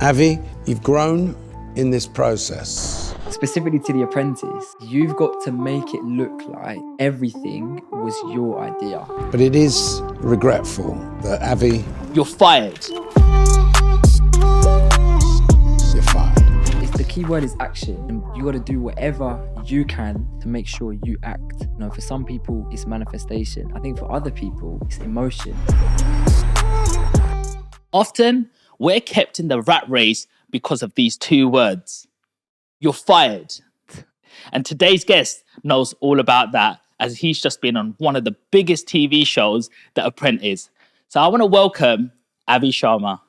Avi, you've grown in this process. Specifically to The Apprentice, you've got to make it look like everything was your idea. But it is regretful that Avi, You're fired. you're fired. The key word is action, and you got to do whatever you can to make sure you act. You know, for some people, it's manifestation. I think for other people, it's emotion. Often, we're kept in the rat race because of these two words. You're fired. And today's guest knows all about that, as he's just been on one of the biggest TV shows, The Apprentice. So I want to welcome Avi Sharma.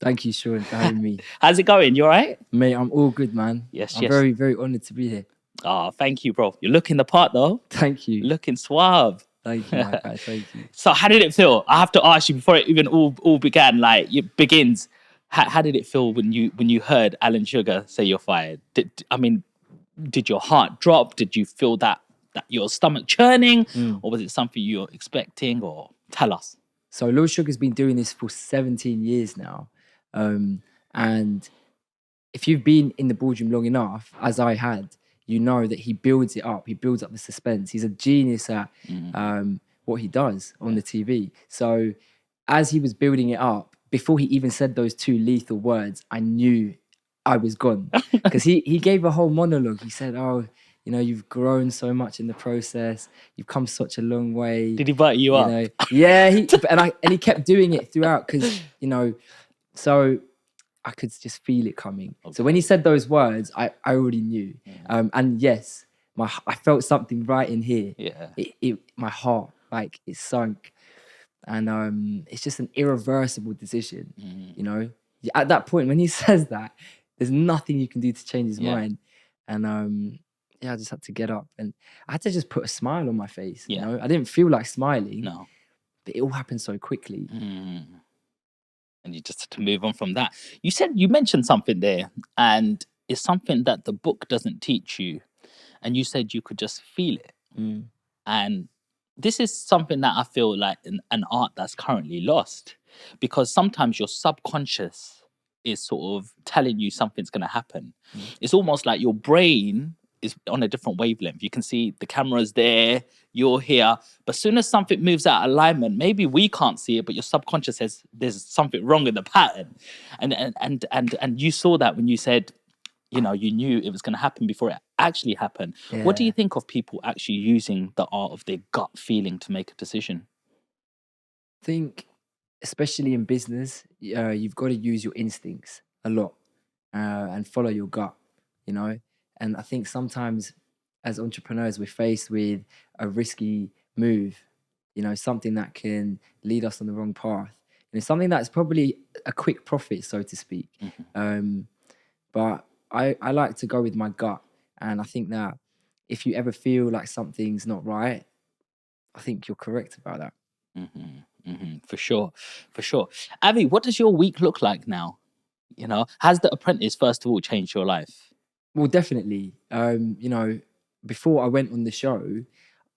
Thank you, Sean, for having me. How's it going? You all right? Mate, I'm all good, man. Yes, I'm yes. very, very honoured to be here. Oh, thank you, bro. You're looking the part, though. Thank you. Looking suave. Thank you, my guy. Thank you. So how did it feel? I have to ask you before it even all began, like it begins. How did it feel when you heard Alan Sugar say you're fired? Did your heart drop? Did you feel that your stomach churning? Or was it something you were expecting? Or tell us. So Lil Sugar's been doing this for 17 years now. And if you've been in the boardroom long enough, as I had, you know that he builds it up. He builds up the suspense. He's a genius at what he does on the TV. So as he was building it up, before he even said those two lethal words, I knew I was gone. Because he gave a whole monologue. He said, oh, you know, you've grown so much in the process. You've come such a long way. Did he bite you up? Know? Yeah, and he kept doing it throughout because, you know, so I could just feel it coming. Okay. So when he said those words, I already knew. And yes, I felt something right in here. Yeah. My heart, like, it sunk. And it's just an irreversible decision, you know? At that point, when he says that, there's nothing you can do to change his mind. And I just had to get up. And I had to just put a smile on my face, you know? I didn't feel like smiling. No. But it all happened so quickly. And you just had to move on from that. You mentioned something there, and it's something that the book doesn't teach you. And you said you could just feel it. And this is something that I feel like an art that's currently lost, because sometimes your subconscious is sort of telling you something's going to happen. It's almost like your brain is on a different wavelength. You can see the camera's there, you're here, but as soon as something moves out of alignment, maybe we can't see it, but your subconscious says there's something wrong in the pattern. And you saw that when you said, you know, you knew it was going to happen before it actually happened. Yeah. What do you think of people actually using the art of their gut feeling to make a decision? I think, especially in business, you've got to use your instincts a lot and follow your gut, you know? And I think sometimes as entrepreneurs, we're faced with a risky move, you know, something that can lead us on the wrong path. You know, something that's probably a quick profit, so to speak. But I like to go with my gut. And I think that if you ever feel like something's not right, I think you're correct about that. For sure. Avi, what does your week look like now? You know, has The Apprentice, first of all, changed your life? Well, definitely. You know, before I went on the show,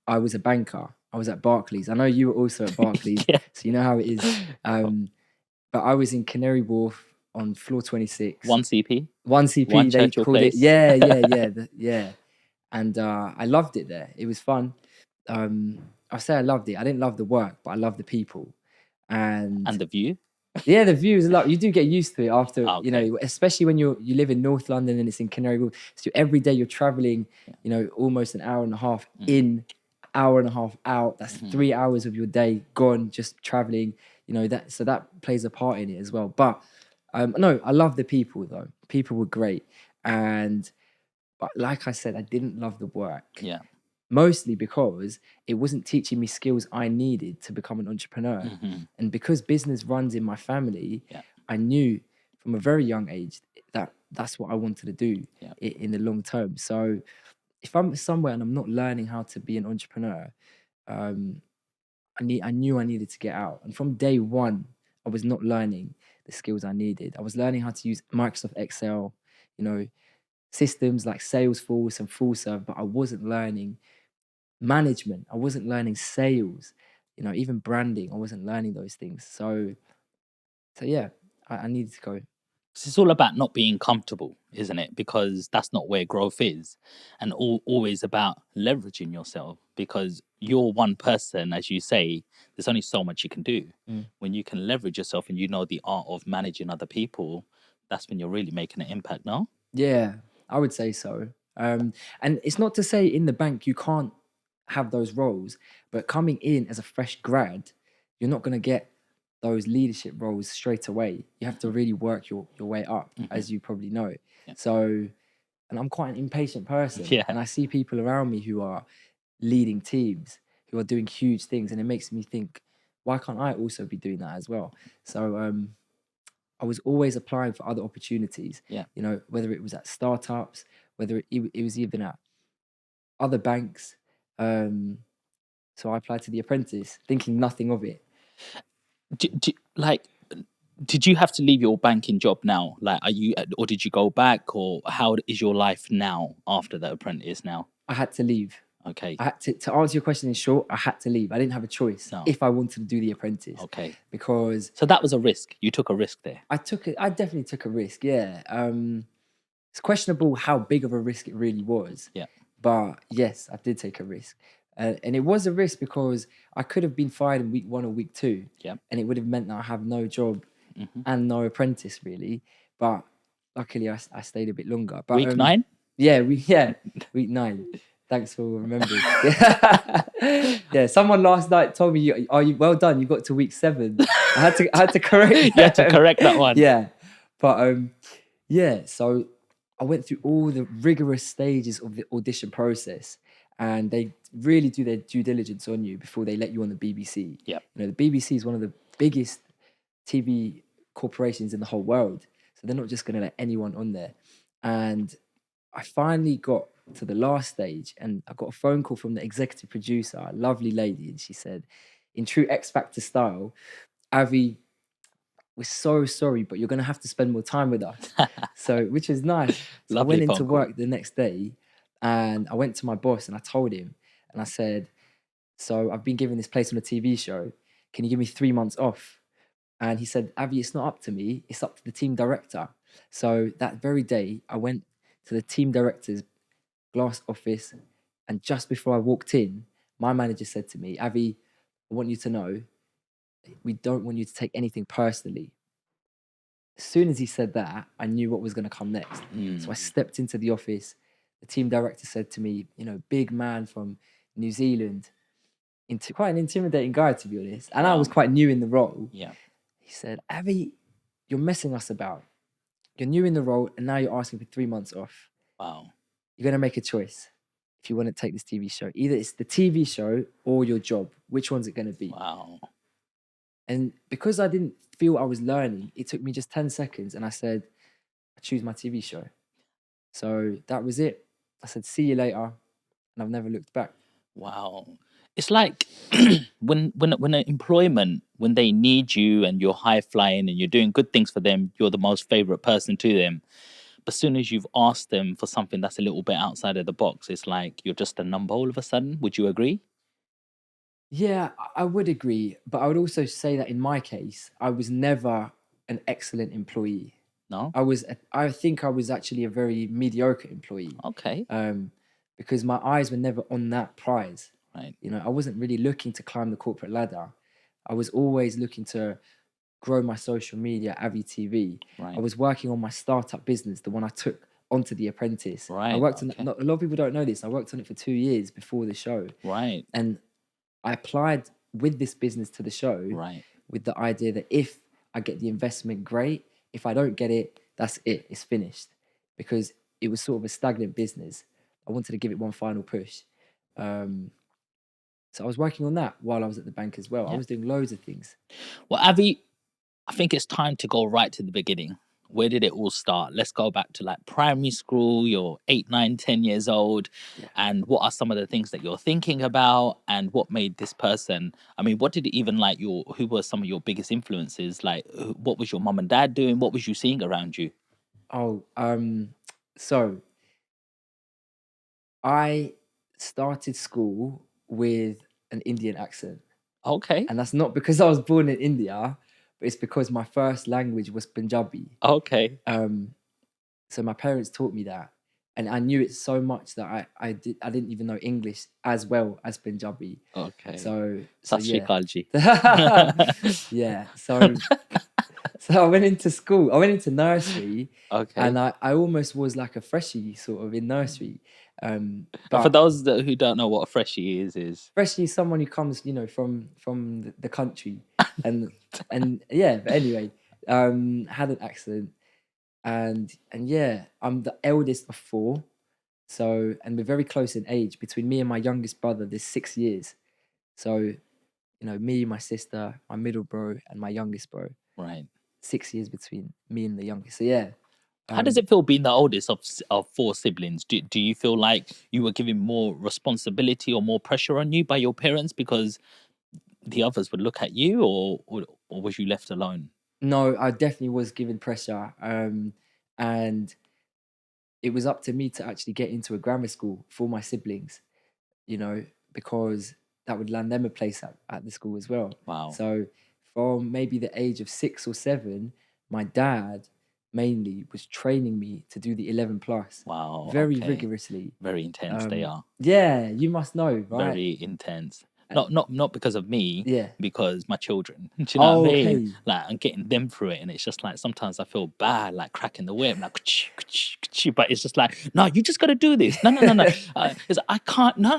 I was a banker. I was at Barclays. I know you were also at Barclays, so you know how it is. But I was in Canary Wharf on floor 26. 1CP? 1CP, One they Churchill called Place. it. Yeah. And I loved it there. It was fun. I say I loved it. I didn't love the work, but I loved the people. And the view? Yeah, the view is a lot. You do get used to it after, you know, especially when you live in North London and it's in Canary Wharf. So every day you're traveling, you know, almost an hour and a half in, hour and a half out. That's 3 hours of your day gone just traveling. You know, that plays a part in it as well. But no, I love the people though. People were great. But like I said, I didn't love the work. Yeah. Mostly because it wasn't teaching me skills I needed to become an entrepreneur. And because business runs in my family, I knew from a very young age that that's what I wanted to do in the long term. So if I'm somewhere and I'm not learning how to be an entrepreneur, I knew I needed to get out. And from day one, I was not learning the skills I needed. I was learning how to use Microsoft Excel, you know, systems like Salesforce and FullServe, but I wasn't learning management. I wasn't learning sales, you know, even branding. I wasn't learning those things. So yeah, I needed to go. it's all about not being comfortable, isn't it? Because that's not where growth is. And always about leveraging yourself, because you're one person, as you say, there's only so much you can do. When you can leverage yourself and you know the art of managing other people, that's when you're really making an impact, no? Yeah, I would say so. And it's not to say in the bank you can't have those roles, but coming in as a fresh grad, you're not going to get those leadership roles straight away. You have to really work your way up, as you probably know. Yeah. So, and I'm quite an impatient person. Yeah. And I see people around me who are leading teams, who are doing huge things. And it makes me think, why can't I also be doing that as well? So I was always applying for other opportunities, Yeah. you know, whether it was at startups, whether it was even at other banks. So I applied to the Apprentice, thinking nothing of it. Did you have to leave your banking job now? Like, or did you go back, or how is your life now after the Apprentice now? I had to leave. Okay. I had to answer your question in short, I had to leave. I didn't have a choice No. if I wanted to do the Apprentice. Okay. Because So that was a risk. You took a risk there. I definitely took a risk, yeah. It's questionable how big of a risk it really was. Yeah. But yes, I did take a risk. And it was a risk because I could have been fired in week 1 or week 2. Yeah. And it would have meant that I have no job and no apprentice, really. But luckily, I stayed a bit longer. But, week 9? Yeah, week 9. Thanks for remembering. Yeah, someone last night told me, "Are you well done? You got to week 7." I had to correct. You had to correct that one. Yeah, but yeah. So I went through all the rigorous stages of the audition process, and they really do their due diligence on you before they let you on the BBC. Yeah, you know, the BBC is one of the biggest TV corporations in the whole world, so they're not just going to let anyone on there. And I finally got to the last stage, and I got a phone call from the executive producer, a lovely lady, and she said, in true X Factor style, "Avi, we're so sorry, but you're going to have to spend more time with us." So, which was nice. So I went into work the next day, and I went to my boss and I told him, and I said, "So I've been given this place on a TV show. Can you give me 3 months off?" And he said, "Avi, it's not up to me. It's up to the team director." So that very day, I went to the team director's glass office, and just before I walked in, my manager said to me, "Avi, I want you to know, we don't want you to take anything personally." As soon as he said that, I knew what was going to come next. So I stepped into the office. The team director said to me, you know, big man from New Zealand, quite an intimidating guy, to be honest. And I was quite new in the role. Yeah. He said, "Avi, you're messing us about. You're new in the role, and now you're asking for 3 months off. Wow. You're going to make a choice if you want to take this TV show. Either it's the TV show or your job. Which one's it going to be?" Wow. And because I didn't feel I was learning, it took me just 10 seconds, and I said, "I choose my TV show." So that was it. I said, "See you later," and I've never looked back. Wow. It's like when an employment, when they need you and you're high flying and you're doing good things for them, you're the most favorite person to them. But as soon as you've asked them for something that's a little bit outside of the box, it's like you're just a number all of a sudden. Would you agree? Yeah, I would agree. But I would also say that in my case, I was never an excellent employee. No? I think I was actually a very mediocre employee. Okay. Because my eyes were never on that prize. Right. You know, I wasn't really looking to climb the corporate ladder. I was always looking to grow my social media, Avi TV. Right. I was working on my startup business, the one I took onto The Apprentice. Right. I worked on a lot of people don't know this. I worked on it for 2 years before the show. Right. And I applied with this business to the show. Right. With the idea that if I get the investment, great. If I don't get it, that's it. It's finished. Because it was sort of a stagnant business. I wanted to give it one final push. So I was working on that while I was at the bank as well. Yeah. I was doing loads of things. Well, Avi, I think it's time to go right to the beginning. Where did it all start? Let's go back to like primary school. You're 8, 9, 10 years old. Yeah. And what are some of the things that you're thinking about? And what made this person? I mean, what did it even like who were some of your biggest influences? Like, what was your mum and dad doing? What was you seeing around you? Oh, so I started school with an Indian accent. Okay. And that's not because I was born in India, but it's because my first language was Punjabi. Okay. So my parents taught me that, and I knew it so much that I didn't even know English as well as Punjabi. Okay. So Sat Shri yeah. Akal ji. Yeah. So I went into school. I went into nursery, Okay. and I almost was like a freshie sort of in nursery. And for But those who don't know what a freshie is freshie is someone who comes, from the country, and yeah. But anyway, had an accent, and yeah, I'm the eldest of four. So, and we're very close in age. Between me and my youngest brother, there's 6 years. So, me, my sister, my middle bro, and my youngest bro. right. 6 years between me and the youngest. So yeah. How does it feel being the oldest of four siblings? Do you feel like you were given more responsibility or more pressure on you by your parents because the others would look at you, or was you left alone? No, I definitely was given pressure. And it was up to me to actually get into a grammar school for my siblings, because that would land them a place at the school as well. Wow. So from maybe the age of 6 or 7, my dad mainly was training me to do the 11 plus. Wow. Very okay. rigorously. Very intense they are. Yeah, you must know, right? Very intense. Not because of me, Yeah. because my children. Do you know what I mean? Okay. Like, I'm getting them through it, and it's just like sometimes I feel bad, like cracking the whip, like, but it's just like, no, you just got to do this. No. It's I can't. No.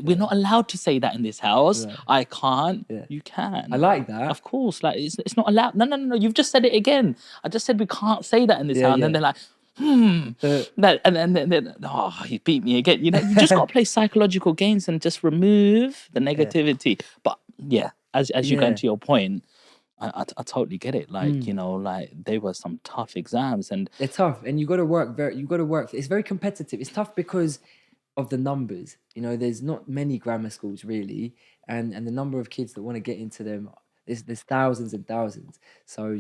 We're not allowed to say that in this house. Right. I can't. Yeah. You can. I like that. Of course, like it's not allowed. No. You've just said it again. I just said we can't say that in this Yeah, house, yeah. and they're like. And then he beat me again. You just got to play psychological games and just remove the negativity. But yeah, as you go into your point, I totally get it. Like like they were some tough exams, and they're tough, and you got to work. It's very competitive. It's tough because of the numbers. There's not many grammar schools really, and the number of kids that want to get into them, there's thousands and thousands. So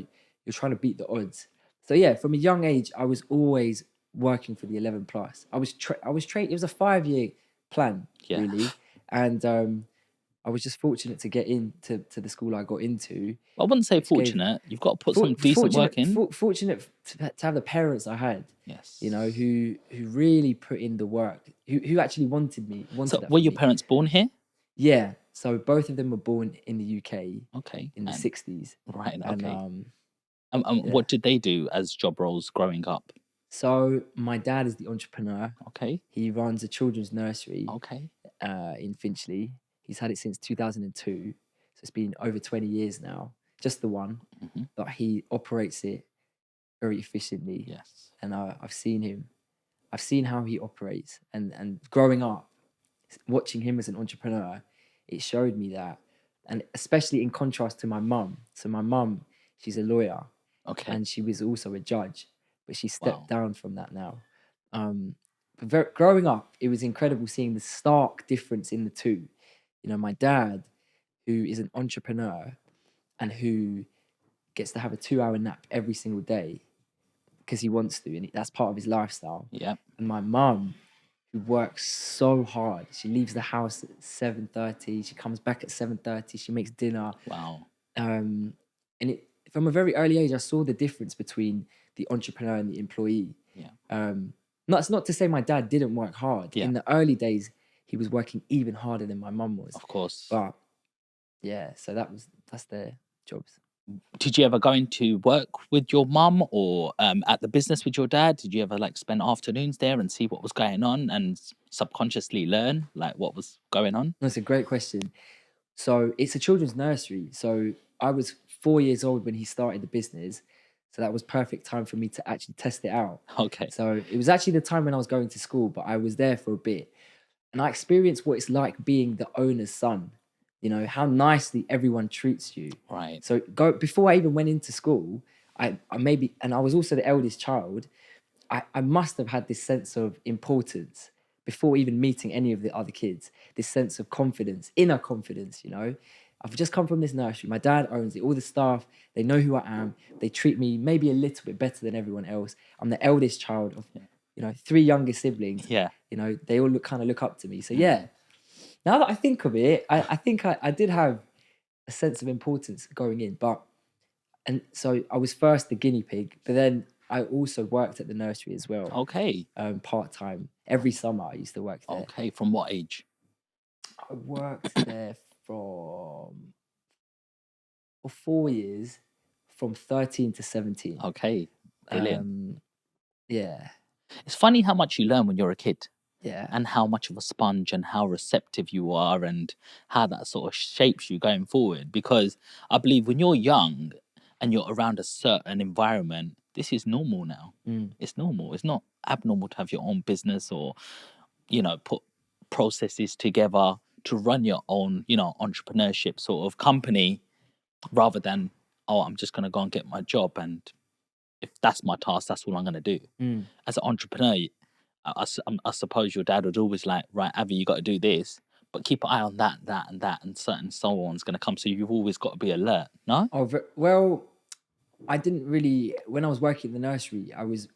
you're trying to beat the odds. So yeah, from a young age, I was always working for the 11 plus. I was trained. It was a 5-year plan, really, and I was just fortunate to get into the school I got into. I wouldn't say fortunate. You've got to put some decent work in. Fortunate to have the parents I had. Yes. Who really put in the work. Who actually wanted me. So were your parents born here? Yeah. So both of them were born in the UK. Okay. In the 60s. Right. Okay. And what did they do as job roles growing up? So my dad is the entrepreneur. Okay. He runs a children's nursery. Okay. In Finchley. He's had it since 2002. So it's been over 20 years now. Just the one. Mm-hmm. But he operates it very efficiently. Yes. And I've seen him. I've seen how he operates. And growing up, watching him as an entrepreneur, it showed me that. And especially in contrast to my mum. So my mum, she's a lawyer. Okay. And she was also a judge, but she stepped down from that now. Growing up, it was incredible seeing the stark difference in the two. My dad, who is an entrepreneur and who gets to have a 2-hour nap every single day because he wants to, and that's part of his lifestyle. Yeah. And my mum, who works so hard. She leaves the house at 7:30. She comes back at 7:30. She makes dinner. Wow. And from a very early age, I saw the difference between the entrepreneur and the employee. Yeah. That's not to say my dad didn't work hard. Yeah. In the early days, he was working even harder than my mum was. Of course. But yeah, so that's their jobs. Did you ever go into work with your mum or at the business with your dad? Did you ever spend afternoons there and see what was going on and subconsciously learn what was going on? That's a great question. So it's a children's nursery. So I was 4 years old when he started the business. So that was perfect time for me to actually test it out. Okay. So it was actually the time when I was going to school, but I was there for a bit. And I experienced what it's like being the owner's son. How nicely everyone treats you. Right. So before I even went into school, I was also the eldest child. I must have had this sense of importance before even meeting any of the other kids. This sense of confidence, inner confidence. I've just come from this nursery. My dad owns it. All the staff, they know who I am. They treat me maybe a little bit better than everyone else. I'm the eldest child of 3 younger siblings. Yeah. They all look up to me. So yeah. Now that I think of it, I think I did have a sense of importance going in, but And so I was first the guinea pig, but then I also worked at the nursery as well. Okay. Part-time. Every summer I used to work there. Okay. From what age? I worked there for 4 years, from 13 to 17. Okay. Brilliant. Yeah. It's funny how much you learn when you're a kid. Yeah. And how much of a sponge and how receptive you are and how that sort of shapes you going forward. Because I believe when you're young and you're around a certain environment, this is normal now. It's normal. It's not abnormal to have your own business or, put processes together to run your own, entrepreneurship sort of company rather than, oh, I'm just going to go and get my job. And if that's my task, that's all I'm going to do. As an entrepreneur, I suppose your dad would always like, right, Avi, you got to do this, but keep an eye on that, and certain someone's going to come. So you've always got to be alert, no? Oh, well, I didn't really, when I was working in the nursery, I was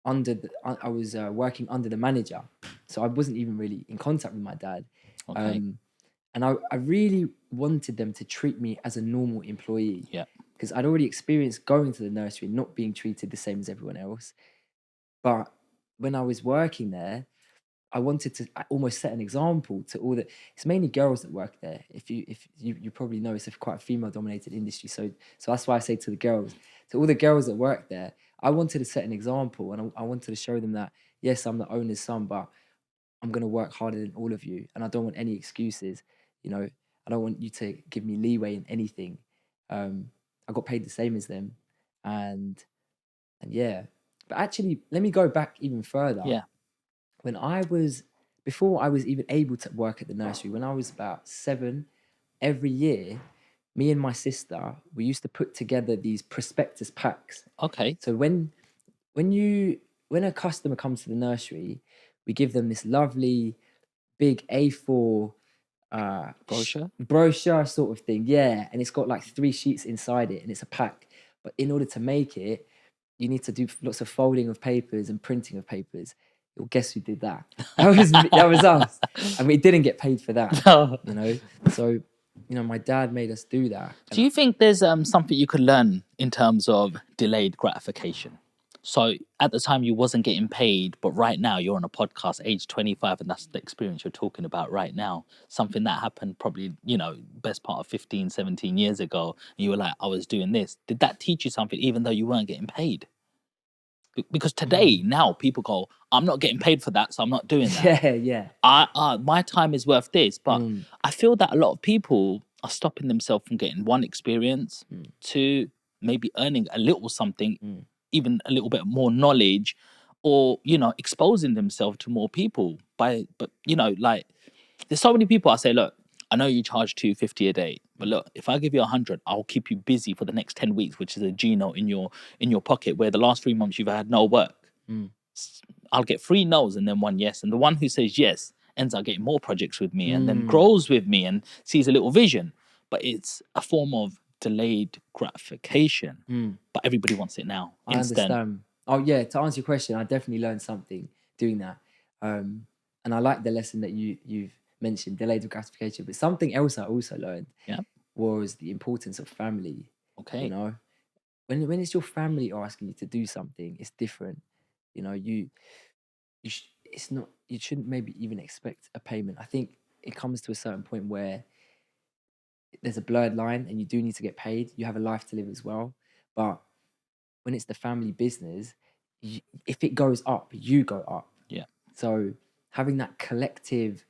working under the manager. So I wasn't even really in contact with my dad. Okay. And I really wanted them to treat me as a normal employee. Yeah. Because I'd already experienced going to the nursery, not being treated the same as everyone else. But when I was working there, I wanted to almost set an example to all the. It's mainly girls that work there. If you probably know, it's quite a female-dominated industry. So that's why I say to the girls, to all the girls that work there, I wanted to set an example, and I wanted to show them that yes, I'm the owner's son, but I'm gonna work harder than all of you, and I don't want any excuses. I don't want you to give me leeway in anything. I got paid the same as them, and yeah. But actually, let me go back even further. Yeah. Before I was even able to work at the nursery, when I was about 7, every year, me and my sister, we used to put together these prospectus packs. Okay. So when a customer comes to the nursery, we give them this lovely big A4 brochure sort of thing. Yeah, and it's got like 3 sheets inside it, and it's a pack. But in order to make it, you need to do lots of folding of papers and printing of papers. Well, guess who did that? That was us, and we didn't get paid for that. So my dad made us do that. Do you think there's something you could learn in terms of delayed gratification? So at the time you wasn't getting paid, but right now you're on a podcast, age 25, and that's the experience you're talking about right now. Something that happened probably, best part of 15, 17 years ago. And you were like, I was doing this. Did that teach you something even though you weren't getting paid? Because today, now people go, I'm not getting paid for that, so I'm not doing that. Yeah. My time is worth this. But I feel that a lot of people are stopping themselves from getting one experience, to maybe earning a little something, even a little bit more knowledge, or, exposing themselves to more people there's so many people I say, look, I know you charge $250 a day, but look, if I give you 100, I'll keep you busy for the next 10 weeks, which is a G note in your pocket, where the last 3 months you've had no work. I'll get 3 no's and then 1 yes. And the one who says yes ends up getting more projects with me and then grows with me and sees a little vision. But it's a form of delayed gratification. But everybody wants it now. Instant. I understand. Oh yeah, to answer your question, I definitely learned something doing that. And I like the lesson that you've mentioned, delayed gratification. But something else I also learned was the importance of family. Okay. When it's your family asking you to do something, it's different. You shouldn't maybe even expect a payment. I think it comes to a certain point where there's a blurred line and you do need to get paid. You have a life to live as well. But when it's the family business, if it goes up, you go up. Yeah. So having that collective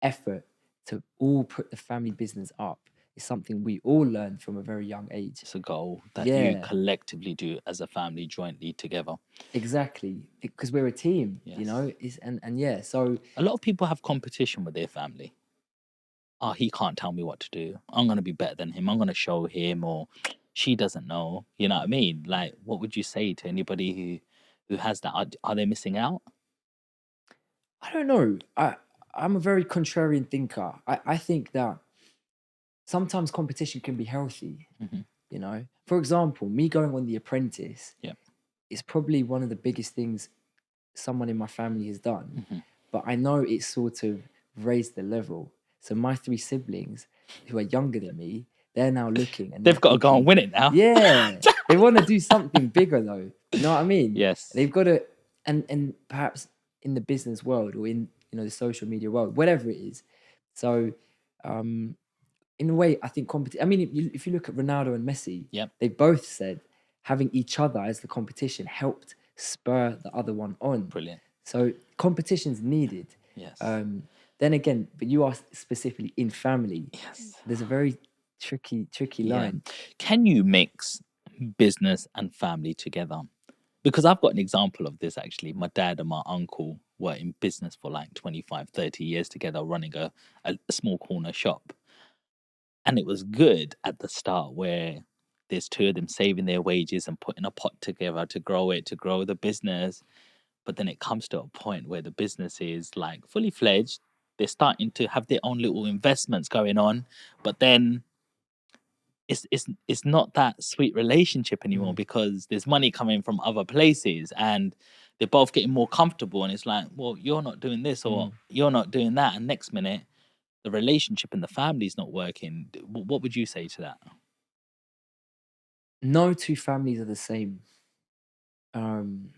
effort to all put the family business up is something we all learn from a very young age. It's a goal that you collectively do as a family jointly together. Exactly, because we're a team, so a lot of people have competition with their family. Oh, he can't tell me what to do. I'm going to be better than him. I'm going to show him, or she doesn't know. You know what I mean? Like, what would you say to anybody who has that? Are they missing out? I don't know. I'm a very contrarian thinker. I think that sometimes competition can be healthy. For example, me going on The Apprentice is probably one of the biggest things someone in my family has done. But I know it's sort of raised the level. So my 3 siblings, who are younger than me, they're now looking and they've got to go and win it now. Yeah. They want to do something bigger though. You know what I mean? Yes. They've got to, and perhaps in the business world or in the social media world, whatever it is. So, in a way, I think competition. I mean, if you look at Ronaldo and Messi, Yep. they both said having each other as the competition helped spur the other one on. Brilliant. So competition's needed. Yes. Then again, but you asked specifically in family. Yes. There's a very tricky line. Can you mix business and family together? Because I've got an example of this actually. My dad and my uncle were in business for like 25, 30 years together, running a small corner shop. And it was good at the start where there's two of them saving their wages and putting a pot together to grow the business. But then it comes to a point where the business is like fully fledged. They're starting to have their own little investments going on, but then it's not that sweet relationship anymore because there's money coming from other places and they're both getting more comfortable. And it's like, well, you're not doing this or you're not doing that. And next minute, the relationship in the family is not working. What would you say to that? No two families are the same.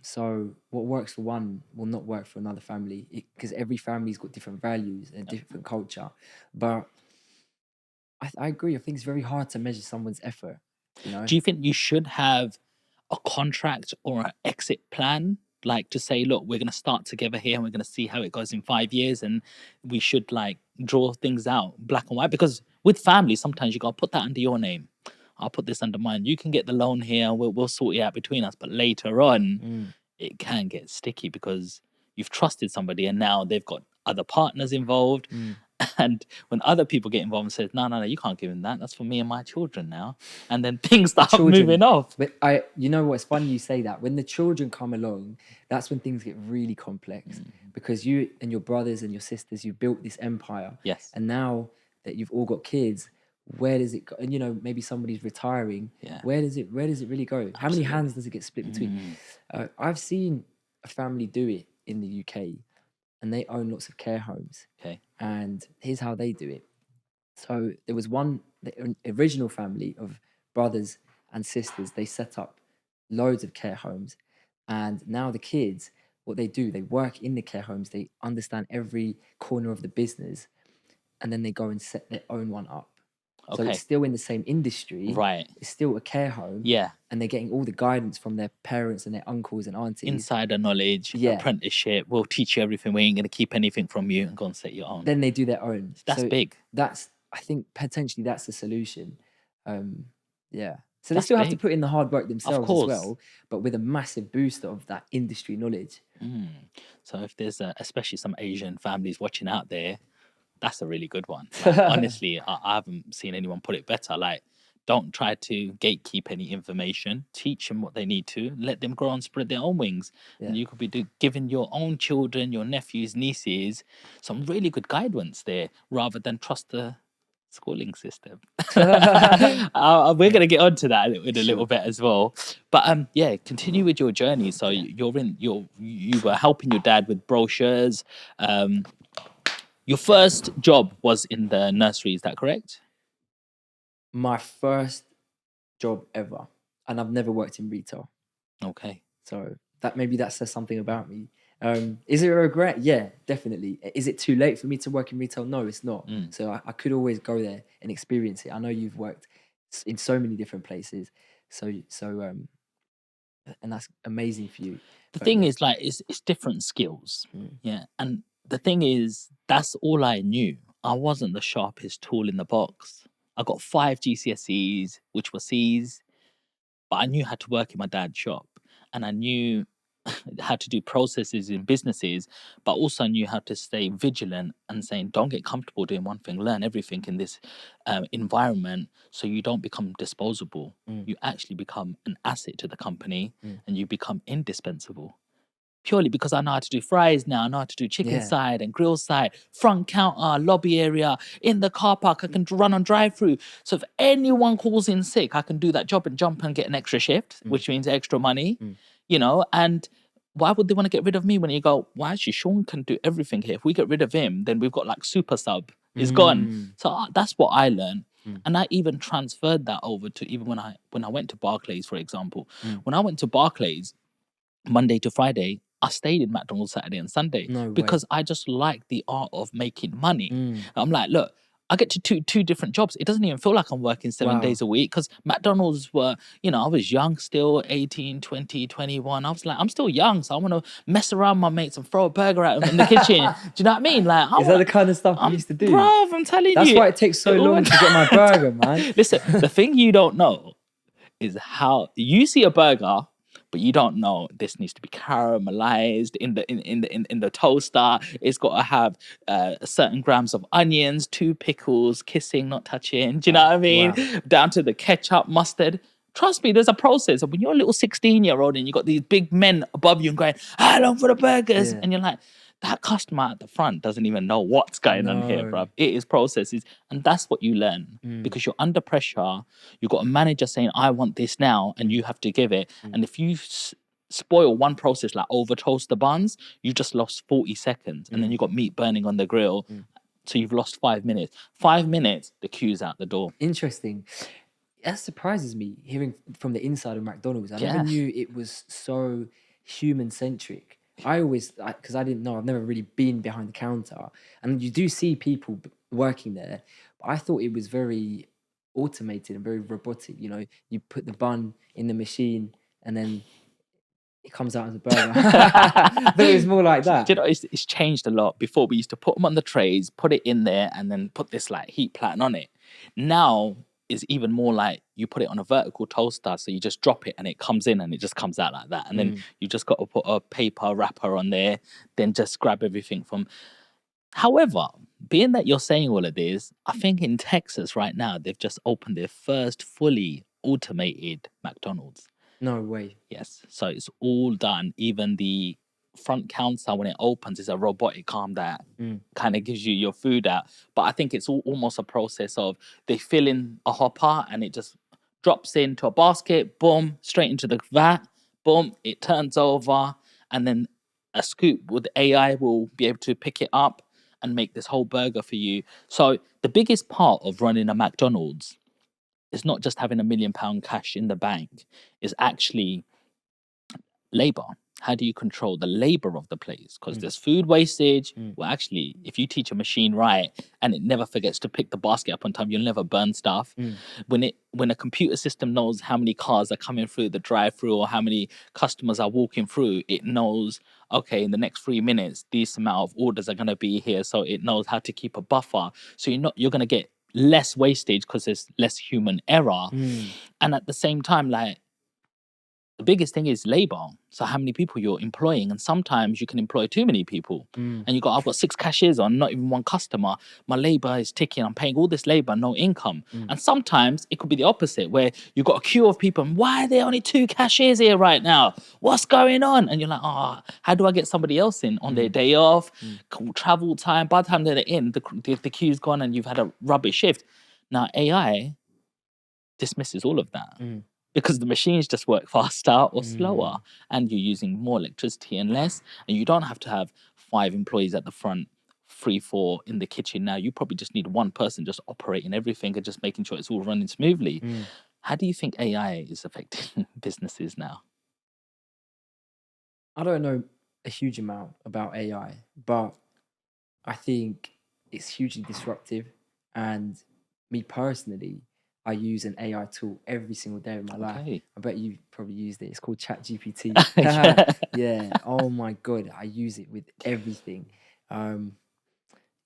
So what works for one will not work for another family because every family's got different values and different culture. But I agree. I think it's very hard to measure someone's effort. Do you think you should have a contract or an exit plan? Like to say, look, we're going to start together here and we're going to see how it goes in 5 years and we should like draw things out black and white? Because with family, sometimes you got to put that under your name. I'll put this under mine. You can get the loan here. We'll sort it out between us. But later on, it can get sticky because you've trusted somebody and now they've got other partners involved. And when other people get involved and say, no, you can't give him that. That's for me and my children now. And then things start moving off. But you know what? It's funny you say that. When the children come along, that's when things get really complex because you and your brothers and your sisters, you built this empire. Yes. And now that you've all got kids, where does it go? And maybe somebody's retiring. Yeah. Where does it really go? How many hands does it get split between? I've seen a family do it in the UK and they own lots of care homes. Okay. And here's how they do it. So there was the original family of brothers and sisters, they set up loads of care homes. And now the kids, what they do, they work in the care homes, they understand every corner of the business, and then they go and set their own one up. Okay. So it's still in the same industry. Right. It's still a care home. Yeah. And they're getting all the guidance from their parents and their uncles and aunties. Insider knowledge, apprenticeship. We'll teach you everything. We ain't going to keep anything from you and go and set your own. Then they do their own. That's big. I think potentially that's the solution. So they still have to put in the hard work themselves as well, but with a massive booster of that industry knowledge. So if there's especially some Asian families watching out there, that's a really good one. Like, honestly, I haven't seen anyone put it better. Like, don't try to gatekeep any information. Teach them what they need to. Let them grow and spread their own wings. Yeah. And you could be giving your own children, your nephews, nieces, some really good guidance there, rather than trust the schooling system. We're going to get onto that in a little bit as well. But continue with your journey. So you were helping your dad with brochures. Your first job was in the nursery, is that correct? My first job ever. And I've never worked in retail. Okay. So that says something about me. Is it a regret? Yeah, definitely. Is it too late for me to work in retail? No, it's not. So I could always go there and experience it. I know you've worked in so many different places. So and that's amazing for you. The thing is, like, it's different skills. Yeah. And the thing is, that's all I knew. I wasn't the sharpest tool in the box. I got 5 GCSEs, which were C's, but I knew how to work in my dad's shop. And I knew how to do processes in businesses, but also knew how to stay vigilant and saying, don't get comfortable doing one thing, learn everything in this environment so you don't become disposable. You actually become an asset to the company and you become indispensable. Purely because I know how to do fries now, I know how to do chicken side and grill side, front counter, lobby area, in the car park, I can run on drive-through. So if anyone calls in sick, I can do that job and jump and get an extra shift, which means extra money, and why would they want to get rid of me when you go, well, actually, Sean can do everything here. If we get rid of him, then we've got like super sub, is gone. So that's what I learned. And I even transferred that over to even when I went to Barclays, for example. When I went to Barclays, Monday to Friday, I stayed in McDonald's Saturday and Sunday No way. because I just like the art of making money. I'm like, look, I get to two different jobs. It doesn't even feel like I'm working 7 days a week because McDonald's were, I was young still, 18, 20, 21. I was like, I'm still young, so I want to mess around with my mates and throw a burger at them in the kitchen. Do you know what I mean? Like, Is that the kind of stuff you used to do? Bruv, I'm telling you. That's why it takes so long to get my burger, man. Listen, the thing you don't know is how you see a burger, but you don't know this needs to be caramelized in the toaster. It's got to have certain grams of onions, 2 pickles, kissing, not touching. Do you know what I mean? Wow. Down to the ketchup, mustard. Trust me, there's a process. And when you're a little 16-year-old and you got these big men above you and going, how long for the burgers? And you're like, that customer at the front doesn't even know what's going on here, bruv. It is processes. And that's what you learn because you're under pressure. You've got a manager saying, I want this now, and you have to give it. And if you spoil one process, like over toast the buns, you just lost 40 seconds. And then you got meat burning on the grill. So you've lost 5 minutes. 5 minutes, the queue's out the door. Interesting. That surprises me, hearing from the inside of McDonald's. I never knew it was so human-centric. I always, because I didn't know, I've never really been behind the counter. And you do see people working there, but I thought it was very automated and very robotic. You put the bun in the machine and then it comes out as a burger. But it was more like that. Do you know, it's changed a lot. Before, we used to put them on the trays, put it in there, and then put this like heat platen on it. Now, is even more like you put it on a vertical toaster, so you just drop it and it comes in and it just comes out like that. And then you just got to put a paper wrapper on there, then just grab everything from. However, being that you're saying all of this, I think in Texas right now, they've just opened their first fully automated McDonald's. No way. Yes. So it's all done. Even the front counter, when it opens, is a robotic arm that kind of gives you your food out. But I think it's almost a process of they fill in a hopper and it just drops into a basket, boom, straight into the vat, boom, it turns over, and then a scoop with AI will be able to pick it up and make this whole burger for you. So the biggest part of running a McDonald's is not just having £1 million cash in the bank, is actually labor. How do you control the labor of the place? Because there's food wastage. Well, actually, if you teach a machine right and it never forgets to pick the basket up on time, you'll never burn stuff. When a computer system knows how many cars are coming through the drive-through or how many customers are walking through, it knows, okay, in the next 3 minutes, these amount of orders are going to be here. So it knows how to keep a buffer. So you're going to get less wastage because there's less human error. And at the same time, like, the biggest thing is labor. So how many people you're employing, and sometimes you can employ too many people. And I've got 6 cashiers on, not even one customer. My labor is ticking. I'm paying all this labor, no income. And sometimes it could be the opposite, where you've got a queue of people. And why are there only 2 cashiers here right now? What's going on? And you're like, how do I get somebody else in on their day off? Travel time. By the time they're in, the queue's gone and you've had a rubbish shift. Now AI dismisses all of that. Because the machines just work faster or slower, and you're using more electricity and less, and you don't have to have 5 employees at the front, 3, 4 in the kitchen. Now you probably just need one person just operating everything and just making sure it's all running smoothly. How do you think AI is affecting businesses now? I don't know a huge amount about AI, but I think it's hugely disruptive. And me personally, I use an AI tool every single day of my life. I bet you probably used it. It's called ChatGPT. Yeah. Oh my God. I use it with everything.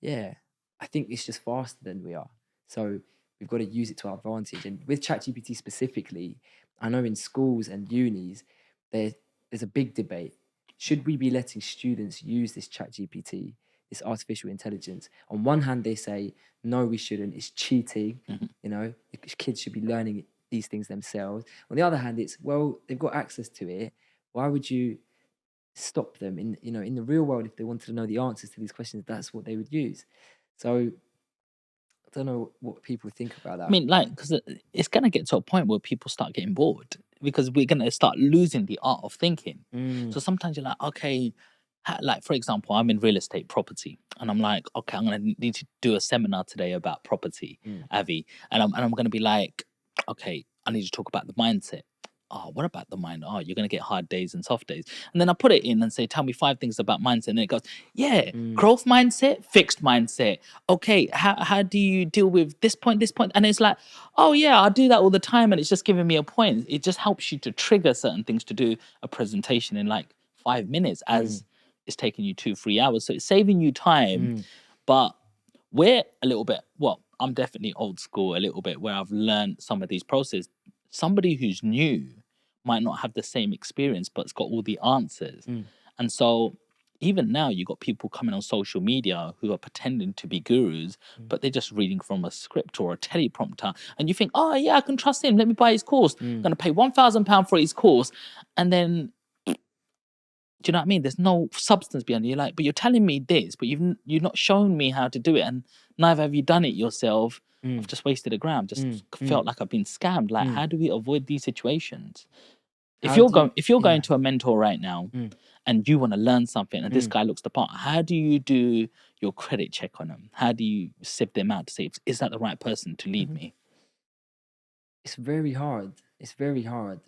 Yeah. I think it's just faster than we are. So we've got to use it to our advantage. And with ChatGPT specifically, I know in schools and unis, there's a big debate. Should we be letting students use this ChatGPT, this artificial intelligence? On one hand, they say, no, we shouldn't. It's cheating. Kids should be learning these things themselves. On the other hand, it's, well, they've got access to it. Why would you stop them? In the real world, if they wanted to know the answers to these questions, that's what they would use. So I don't know what people think about that. I mean, because it's going to get to a point where people start getting bored, because we're going to start losing the art of thinking. So sometimes you're like, okay, like for example, I'm in real estate property, and I'm like, okay, I'm gonna need to do a seminar today about property, Avi, and I'm gonna be like, okay, I need to talk about the mindset. Oh, what about the mind? Oh, you're gonna get hard days and soft days, and then I put it in and say, tell me 5 things about mindset, and then it goes, yeah, growth mindset, fixed mindset. Okay, how do you deal with this point, and it's like, oh yeah, I do that all the time, and it's just giving me a point. It just helps you to trigger certain things to do a presentation in like 5 minutes, as it's taking you 2-3 hours. So it's saving you time, but we're a little bit, well, I'm definitely old school a little bit, where I've learned some of these processes. Somebody who's new might not have the same experience, but it's got all the answers. And so even now, you got people coming on social media who are pretending to be gurus, but they're just reading from a script or a teleprompter. And you think, oh yeah, I can trust him. Let me buy his course. I'm going to pay £1,000 for his course. And then, do you know what I mean? There's no substance behind it. You're like, but you're telling me this, but you've not shown me how to do it, and neither have you done it yourself. I've just wasted £1,000. Just felt like I've been scammed. Like, how do we avoid these situations? If you're going to a mentor right now, and you want to learn something, and this guy looks the part, how do you do your credit check on them? How do you sift them out to say, is that the right person to lead me? It's very hard. It's very hard.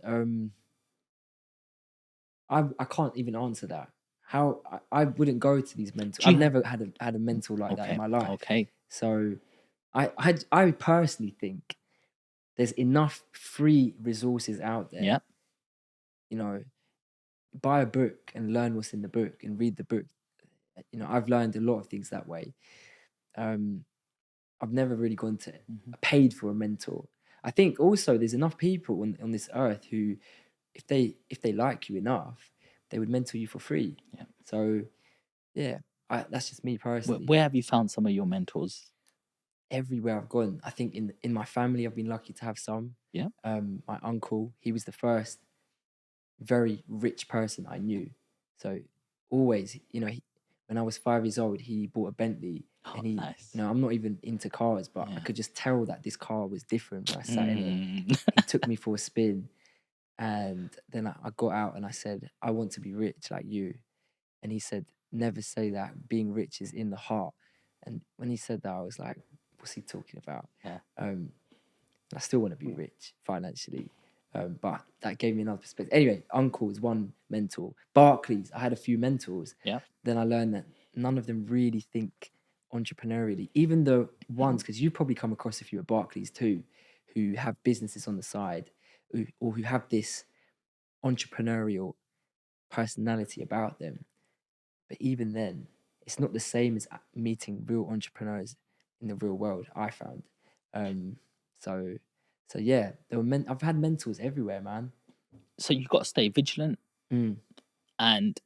I can't even answer that. How I wouldn't go to these mentors. I've never had a mentor like that in my life. Okay. So I personally think there's enough free resources out there. Yeah. You know, buy a book and learn what's in the book and read the book. You know, I've learned a lot of things that way. I've never really gone to paid for a mentor. I think also there's enough people on this earth who, if they like you enough, they would mentor you for free. Yeah. So, yeah, that's just me personally. Where have you found some of your mentors? Everywhere I've gone. I think in my family, I've been lucky to have some. Yeah. My uncle, he was the first very rich person I knew. So always, you know, when I was 5 years old, he bought a Bentley. And he, nice. you know, I'm not even into cars, but I could just tell that this car was different when I sat in it. He took me for a spin. And then I got out and I said, I want to be rich like you. And he said, never say that. Being rich is in the heart. And when he said that, I was like, what's he talking about? Yeah. I still want to be rich financially. But that gave me another perspective. Anyway, uncle is one mentor. Barclays, I had a few mentors. Yeah. Then I learned that none of them really think entrepreneurially. Even the ones, because you probably come across a few at Barclays too, who have businesses on the side, or who have this entrepreneurial personality about them. But even then, it's not the same as meeting real entrepreneurs in the real world, I found. So yeah, I've had mentors everywhere, man. So you've got to stay vigilant. And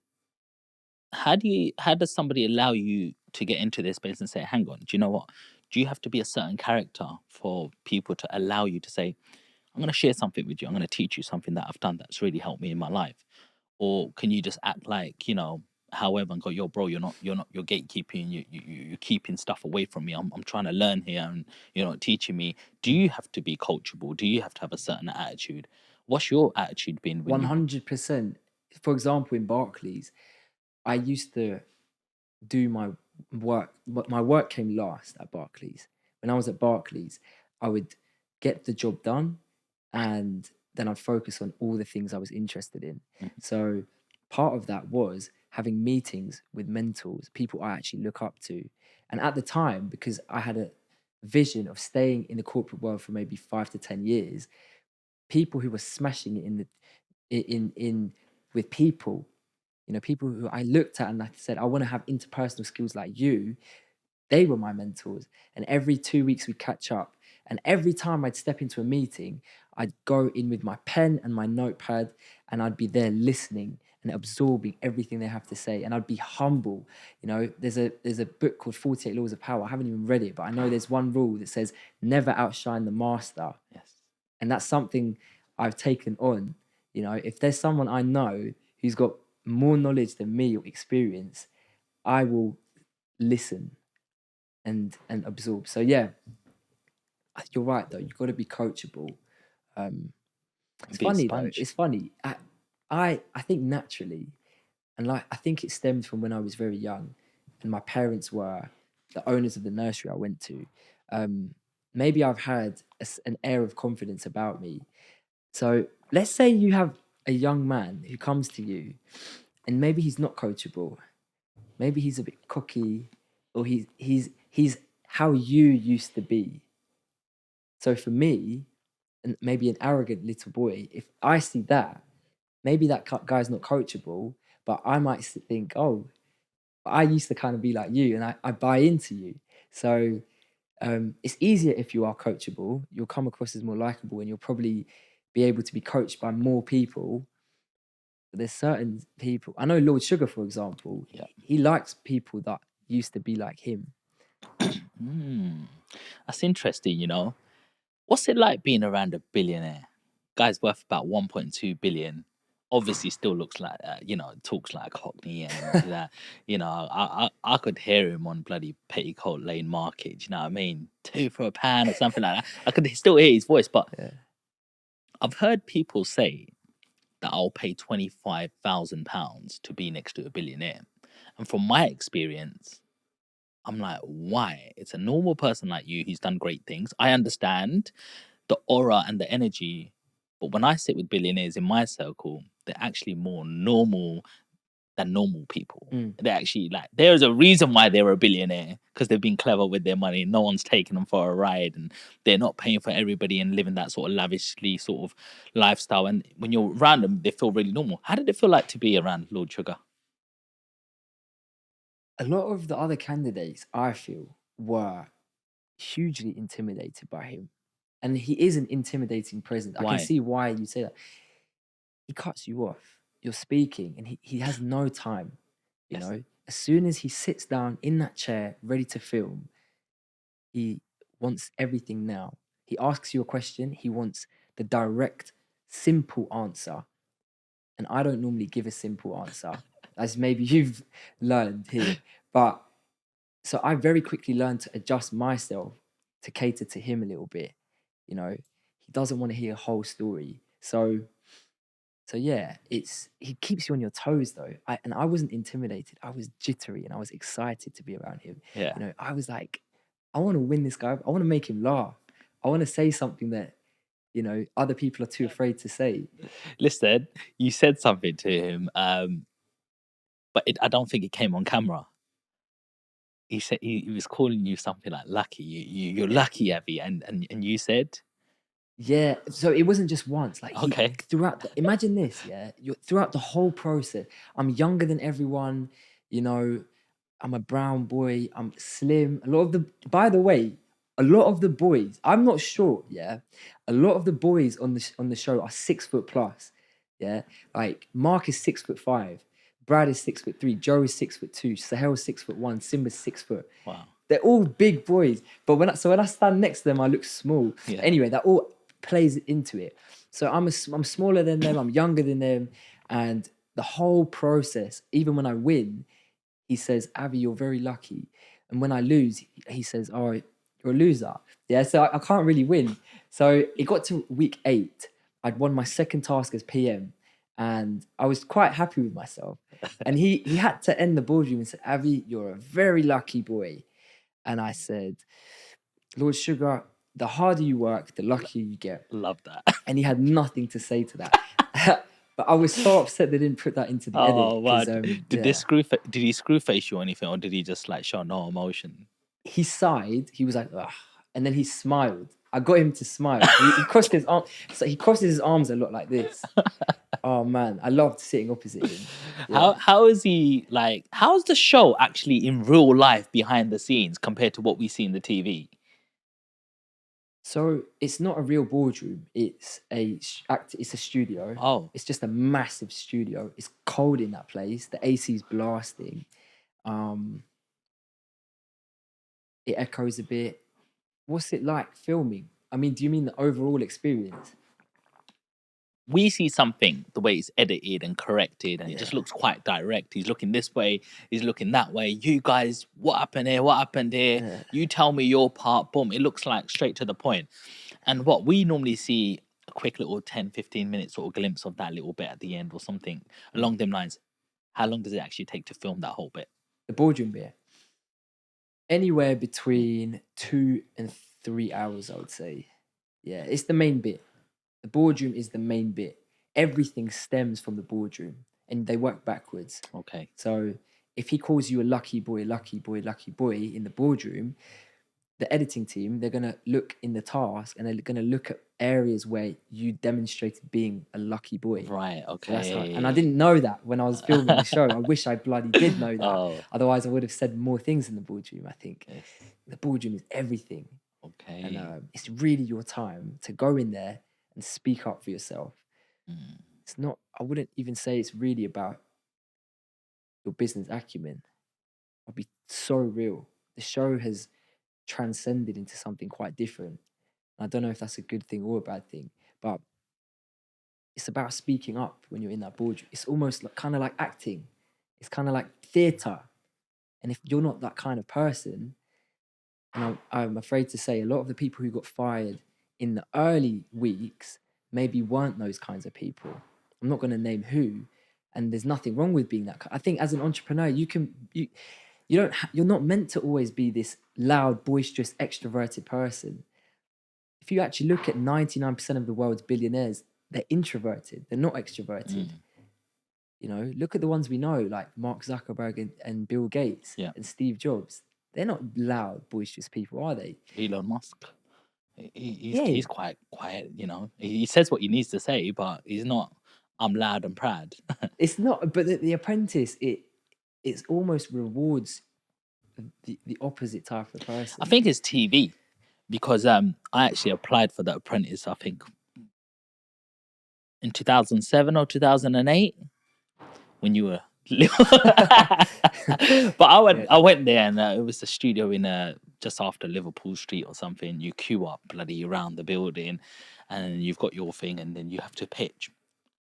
how does somebody allow you to get into this space and say, hang on, do you know what? Do you have to be a certain character for people to allow you to say, I'm going to share something with you. I'm going to teach you something that I've done that's really helped me in my life? Or can you just act like, you know, however, and go, yo, bro, you're gatekeeping, you're keeping stuff away from me. I'm trying to learn here, and you're not teaching me. Do you have to be coachable? Do you have to have a certain attitude? What's your attitude been? 100%. For example, in Barclays, I used to do my work. My work came last at Barclays. When I was at Barclays, I would get the job done, and then I'd focus on all the things I was interested in. So part of that was having meetings with mentors, people I actually look up to. And at the time, because I had a vision of staying in the corporate world for maybe 5 to 10 years, people who were smashing it in with people, you know, people who I looked at and I said, I want to have interpersonal skills like you, they were my mentors. And every 2 weeks we'd catch up. And every time I'd step into a meeting, I'd go in with my pen and my notepad, and I'd be there listening and absorbing everything they have to say. And I'd be humble. You know, there's a book called 48 Laws of Power. I haven't even read it, but I know there's one rule that says never outshine the master. Yes. And that's something I've taken on. You know, if there's someone I know who's got more knowledge than me or experience, I will listen and absorb. So yeah, you're right though. You've got to be coachable. It's funny though. It's funny. I think naturally, And like, I think it stemmed from when I was very young and my parents were the owners of the nursery I went to. Maybe I've had an air of confidence about me. So let's say you have a young man who comes to you and maybe he's not coachable. Maybe he's a bit cocky, or he's how you used to be. So for me, and maybe an arrogant little boy, if I see that, maybe that guy's not coachable, but I might think, oh, I used to kind of be like you, and I buy into you. So it's easier if you are coachable. You'll come across as more likable, and you'll probably be able to be coached by more people. But there's certain people. I know Lord Sugar, for example. Yeah. He likes people that used to be like him. That's interesting, you know. What's it like being around a billionaire? Guy's worth about 1.2 billion. Obviously, still looks like, talks like a Cockney, and that, I could hear him on bloody Petticoat Lane Market. You know what I mean? 2 for a pound or something like that. I could still hear his voice, but I've heard people say that I'll pay £25,000 to be next to a billionaire, and from my experience, I'm like, why? It's a normal person like you who's done great things. I understand the aura and the energy, but when I sit with billionaires in my circle, they're actually more normal than normal people. They're actually like, there's a reason why they're a billionaire, because they've been clever with their money. No one's taking them for a ride, and they're not paying for everybody and living that sort of lavishly sort of lifestyle. And when you're around them, they feel really normal. How did it feel like to be around Lord Sugar? A lot of the other candidates, I feel, were hugely intimidated by him. And he is an intimidating president. Why? I can see why you say that. He cuts you off. You're speaking and he has no time. You know, as soon as he sits down in that chair, ready to film, he wants everything now. He asks you a question. He wants the direct, simple answer. And I don't normally give a simple answer, as maybe you've learned here. But so I very quickly learned to adjust myself to cater to him a little bit. You know, he doesn't want to hear a whole story. So yeah, he keeps you on your toes though. I wasn't intimidated. I was jittery and I was excited to be around him. Yeah. You know, I was like, I want to win this guy. I want to make him laugh. I want to say something that, you know, other people are too afraid to say. Listen, you said something to him, but I don't think it came on camera. He said he was calling you something like lucky. You're lucky, Avi, and you said, yeah. So it wasn't just once. Like okay, imagine this. Yeah, throughout the whole process, I'm younger than everyone. You know, I'm a brown boy. I'm slim. By the way, a lot of the boys. I'm not short. Yeah, a lot of the boys on the show are 6 foot plus. Yeah, like Mark is 6'5". Brad is 6'3", Joe is 6'2", Sahel is 6'1", Simba's 6 foot. wow. They're all big boys, but when I stand next to them, I look small. Yeah. Anyway, that all plays into it. So I'm smaller than them, I'm younger than them, and the whole process, even when I win, he says, Avi, you're very lucky. And when I lose, he says, oh, you're a loser. Yeah, so I can't really win. So it got to week 8. I'd won my second task as PM, and I was quite happy with myself. And he had to end the boardroom and said, Avi, you're a very lucky boy. And I said, Lord Sugar, the harder you work, the luckier you get. Love that. And he had nothing to say to that. But I was so upset they didn't put that into the edit. Oh wow! Did he screw face you or anything, or did he just like show no emotion? He sighed. He was like, ugh, and then he smiled. I got him to smile. He crossed his arms. So he crosses his arms a lot like this. Oh man, I loved sitting opposite him. Yeah. How is he like? How's the show actually in real life behind the scenes compared to what we see in the TV? So it's not a real boardroom. It's a studio. Oh, it's just a massive studio. It's cold in that place. The AC's blasting. It echoes a bit. What's it like filming? I mean, do you mean the overall experience? we see something, the way it's edited and corrected, and it just looks quite direct. He's looking this way, he's looking that way. You guys, what happened here? What happened here? Yeah. You tell me your part. Boom. It looks like straight to the point. And what we normally see, a quick little 10, 15 minute sort of glimpse of that little bit at the end or something along them lines. How long does it actually take to film that whole bit? The boardroom bit, anywhere between 2 and 3 hours, I would say. Yeah, it's the main bit. The boardroom is the main bit. Everything stems from the boardroom, and they work backwards. Okay. So if he calls you a lucky boy, lucky boy, lucky boy in the boardroom, the editing team, they're going to look in the task and they're going to look at areas where you demonstrated being a lucky boy. Right, So okay. that's how, and I didn't know that when I was filming the show. I wish I bloody did know that. Oh. Otherwise, I would have said more things in the boardroom, I think. Yes. The boardroom is everything. Okay. And it's really your time to go in there and speak up for yourself. It's not, I wouldn't even say it's really about your business acumen. I'll be so real. The show has transcended into something quite different. I don't know if that's a good thing or a bad thing, but it's about speaking up when you're in that boardroom. It's almost like, kind of like acting. It's kind of like theatre. And if you're not that kind of person, and I'm afraid to say a lot of the people who got fired in the early weeks maybe weren't those kinds of people. I'm not going to name who, and there's nothing wrong with being that. I think as an entrepreneur, you're not meant to always be this loud, boisterous, extroverted person. If you actually look at 99% of the world's billionaires, they're introverted. They're not extroverted. You know, look at the ones we know, like Mark Zuckerberg and Bill Gates and Steve Jobs. They're not loud, boisterous people, are they? Elon Musk. He's quite quiet, you know. He says what he needs to say, but he's not, I'm loud and proud. It's not, but the Apprentice, it almost rewards the opposite type of person. I think it's TV, because I actually applied for the Apprentice, I think, in 2007 or 2008, when you were but I went there, and it was a studio in just after Liverpool Street or something. You queue up bloody around the building, and you've got your thing, and then you have to pitch.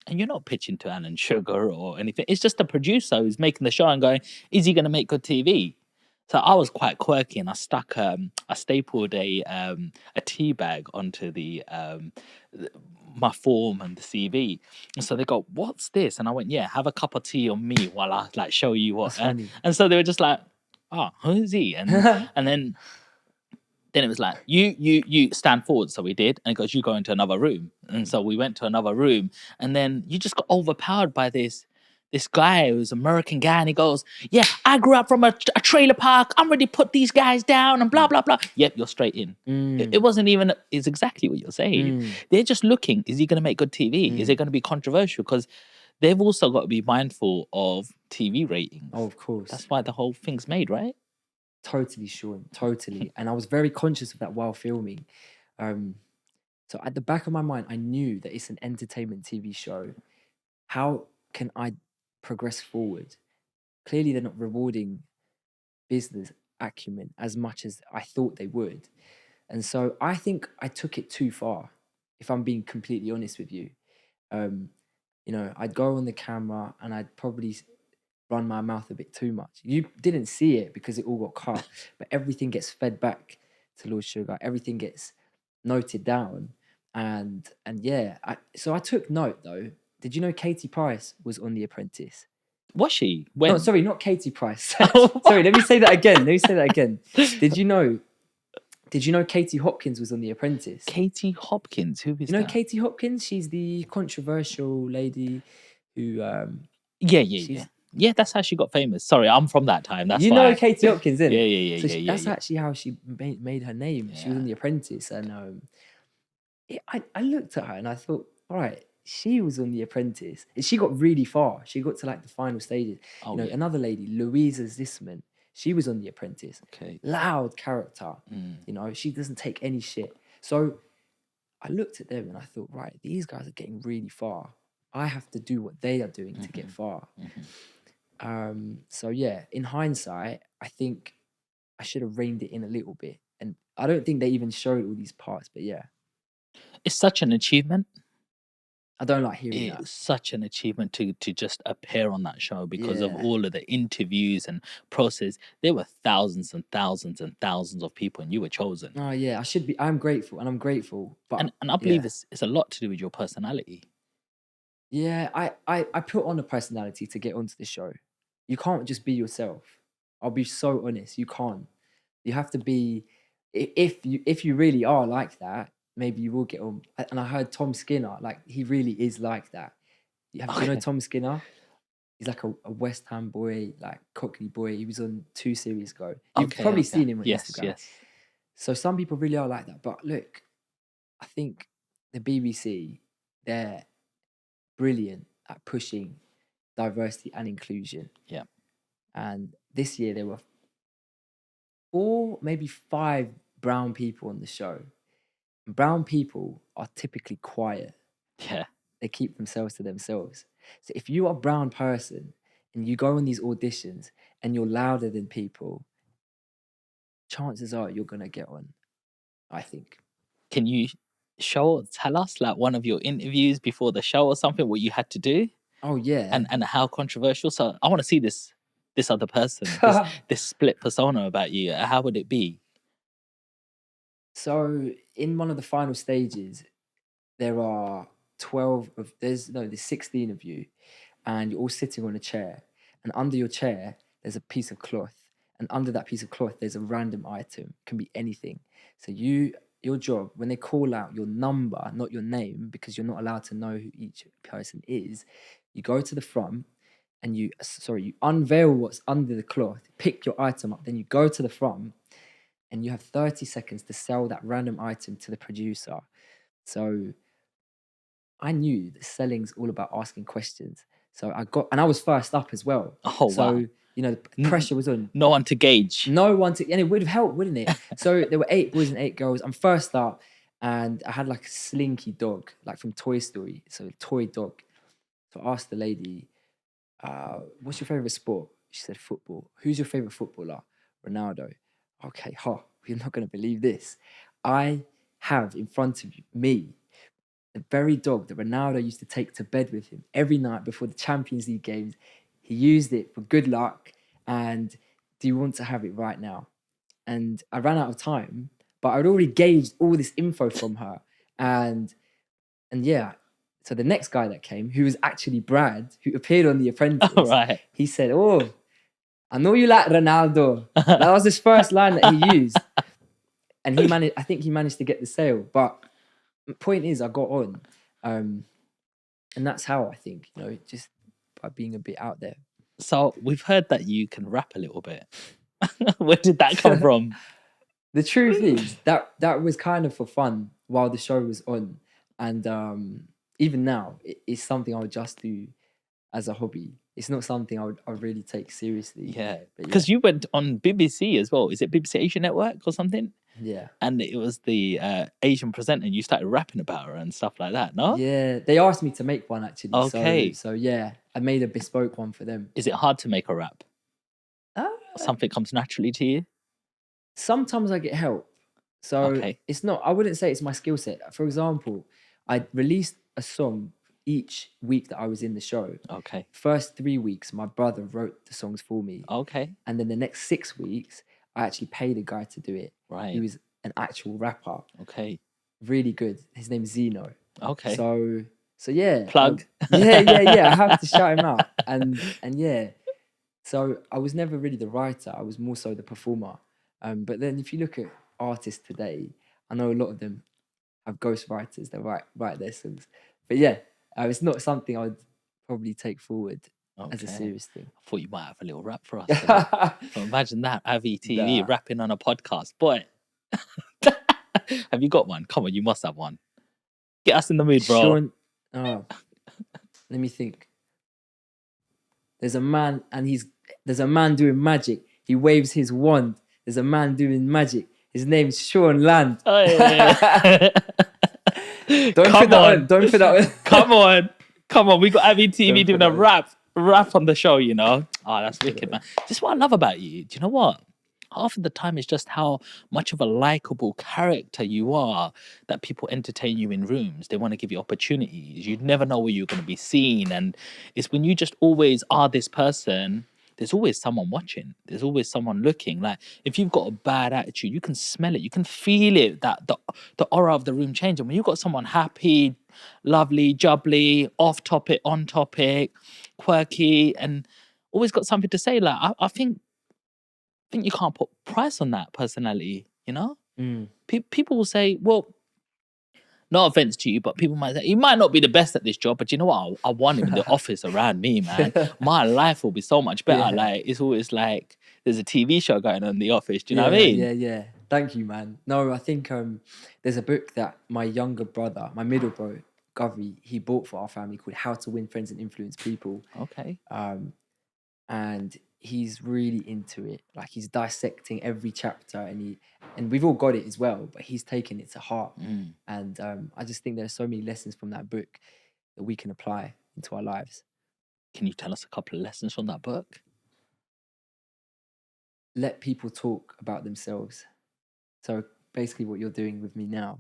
And you're not pitching to Alan Sugar or anything. It's just a producer who's making the show and going, is he going to make good TV? So I was quite quirky, and I stapled a tea bag onto my form and the CV. And so they go, what's this? And I went, yeah, have a cup of tea on me while I like show you what. And so they were just like, oh, who is he? And and then it was like, you stand forward. So we did. And it goes, you go into another room. And so we went to another room. And then you just got overpowered by this guy who's an American guy. And he goes, yeah, I grew up from a trailer park. I'm ready to put these guys down and blah, blah, blah. Yep, you're straight in. It wasn't even, it's exactly what you're saying. They're just looking, is he going to make good TV? Is it going to be controversial? Because they've also got to be mindful of TV ratings. Oh, of course. That's why the whole thing's made, right? Totally, Sean, totally. And I was very conscious of that while filming. So at the back of my mind, I knew that it's an entertainment TV show. How can I progress forward? Clearly, they're not rewarding business acumen as much as I thought they would. And so I think I took it too far, if I'm being completely honest with you. You know, I'd go on the camera and I'd probably run my mouth a bit too much. You didn't see it because it all got cut, but everything gets fed back to Lord Sugar. Everything gets noted down. And yeah, so I took note though. Did you know Katie Price was on The Apprentice? Was she? When? No, sorry, not Katie Price. Sorry, let me say that again. Did you know Katie Hopkins was on The Apprentice? Katie Hopkins? Who is that? You know Katie Hopkins? She's the controversial lady who... Yeah, that's how she got famous. Sorry, I'm from that time. That's you why. know Katie Hopkins, innit? Yeah. That's actually how she made her name. Yeah. She was in The Apprentice, and I looked at her and I thought, all right, she was on The Apprentice. And she got really far. She got to like the final stages. Another lady, Louisa Zisman, she was on The Apprentice. Okay. Loud character. You know, she doesn't take any shit. So I looked at them and I thought, right, these guys are getting really far. I have to do what they are doing to get far. So yeah, in hindsight, I think I should have reined it in a little bit. And I don't think they even showed all these parts, but yeah. It's such an achievement. I don't like hearing that. It's such an achievement to just appear on that show because of all of the interviews and process. There were thousands and thousands and thousands of people, and you were chosen. Oh yeah, I'm grateful, and I'm grateful. But and I believe it's a lot to do with your personality. Yeah, I put on a personality to get onto the show. You can't just be yourself. I'll be so honest. You can't. You have to be. If you really are like that, maybe you will get on. And I heard Tom Skinner, like he really is like that. Do you know Okay. Tom Skinner? He's like a West Ham boy, like Cockney boy. He was on 2 series ago. You've Okay, probably okay. seen him on Yes, Instagram. yes. So some people really are like that. But look, I think the BBC, they're brilliant at pushing diversity and inclusion. Yeah. And this year there were 4, maybe 5 brown people on the show. Brown people are typically quiet. Yeah. They keep themselves to themselves. So if you are a brown person and you go on these auditions and you're louder than people, chances are you're gonna get on, I think. Can you tell us like one of your interviews before the show or something, what you had to do Oh yeah. and how controversial? So I want to see this other person, this split persona about you. How would it be? So in one of the final stages, there are there's 16 of you, and you're all sitting on a chair, and under your chair there's a piece of cloth, and under that piece of cloth there's a random item, can be anything. So your job, when they call out your number, not your name, because you're not allowed to know who each person is, you go to the front and you unveil what's under the cloth, pick your item up, then you go to the front and you have 30 seconds to sell that random item to the producer. So I knew that selling's all about asking questions. So I was first up as well. Oh, so, wow. The pressure was on. No one to gauge. No one to, and it would have helped, wouldn't it? So there were 8 boys and 8 girls. I'm first up, and I had like a slinky dog, like from Toy Story. So a toy dog. So I asked the lady, what's your favorite sport? She said football. Who's your favorite footballer? Ronaldo. Okay, you're not going to believe this. I have in front of me the very dog that Ronaldo used to take to bed with him every night before the Champions League games. He used it for good luck. And do you want to have it right now? And I ran out of time, but I'd already gauged all this info from her. And yeah, so the next guy that came, who was actually Brad, who appeared on The Apprentice, Right. he said, "Oh, I know you like Ronaldo." That was his first line that he used. And I think he managed to get the sale. But the point is, I got on. And that's how I think, just by being a bit out there. So we've heard that you can rap a little bit. Where did that come from? The truth is that was kind of for fun while the show was on. And even now, it's something I would just do as a hobby. It's not something I would really take seriously. Yeah. But Because you went on BBC as well. Is it BBC Asia Network or something? Yeah. And it was the Asian presenter and you started rapping about her and stuff like that, no? Yeah. They asked me to make one actually. Okay. So yeah, I made a bespoke one for them. Is it hard to make a rap? Something comes naturally to you? Sometimes I get help. So Okay. it's not, I wouldn't say it's my skill set. For example, I released a song each week that I was in the show. Okay. First 3 weeks, my brother wrote the songs for me. Okay. And then the next 6 weeks, I actually paid a guy to do it. Right. He was an actual rapper. Okay. Really good. His name's Zeno. Okay. So yeah. Plug. Yeah. I have to shout him out. And yeah. So I was never really the writer. I was more so the performer. But then if you look at artists today, I know a lot of them have ghostwriters that write their songs. But yeah, it's not something I would probably take forward as a serious thing. I thought you might have a little rap for us. Well, imagine that, Avi TV rapping on a podcast. Boy, have you got one? Come on, you must have one. Get us in the mood, bro. Let me think. There's a man doing magic. He waves his wand. There's a man doing magic. His name's Sean Land. Oh, yeah. Don't put that on. Come on. We got Avi TV doing a rap on the show, you know. Oh, that's wicked, man. This is what I love about you. Do you know what? Half of the time it's just how much of a likable character you are that people entertain you in rooms. They want to give you opportunities. You never know where you're going to be seen. And it's when you just always are this person there's always someone watching. There's always someone looking. Like if you've got a bad attitude, you can smell it. You can feel it. That the aura of the room changing. When you've got someone happy, lovely, jubbly, off topic, on topic, quirky, and always got something to say. Like I think you can't put price on that personality. You know, people will say, well. No offense to you, but people might say, he might not be the best at this job, but you know what? I want him in the office around me, man. My life will be so much better. Yeah. Like, it's always like there's a TV show going on in the office. Do you know what I mean? Yeah. Thank you, man. No, I think there's a book that my younger brother, my middle bro, Govey, he bought for our family called How to Win Friends and Influence People. Okay. And he's really into it. Like he's dissecting every chapter, and we've all got it as well, but he's taken it to heart. And I just think there's so many lessons from that book that we can apply into our lives. Can you tell us a couple of lessons from that book? Let people talk about themselves. So basically what you're doing with me now.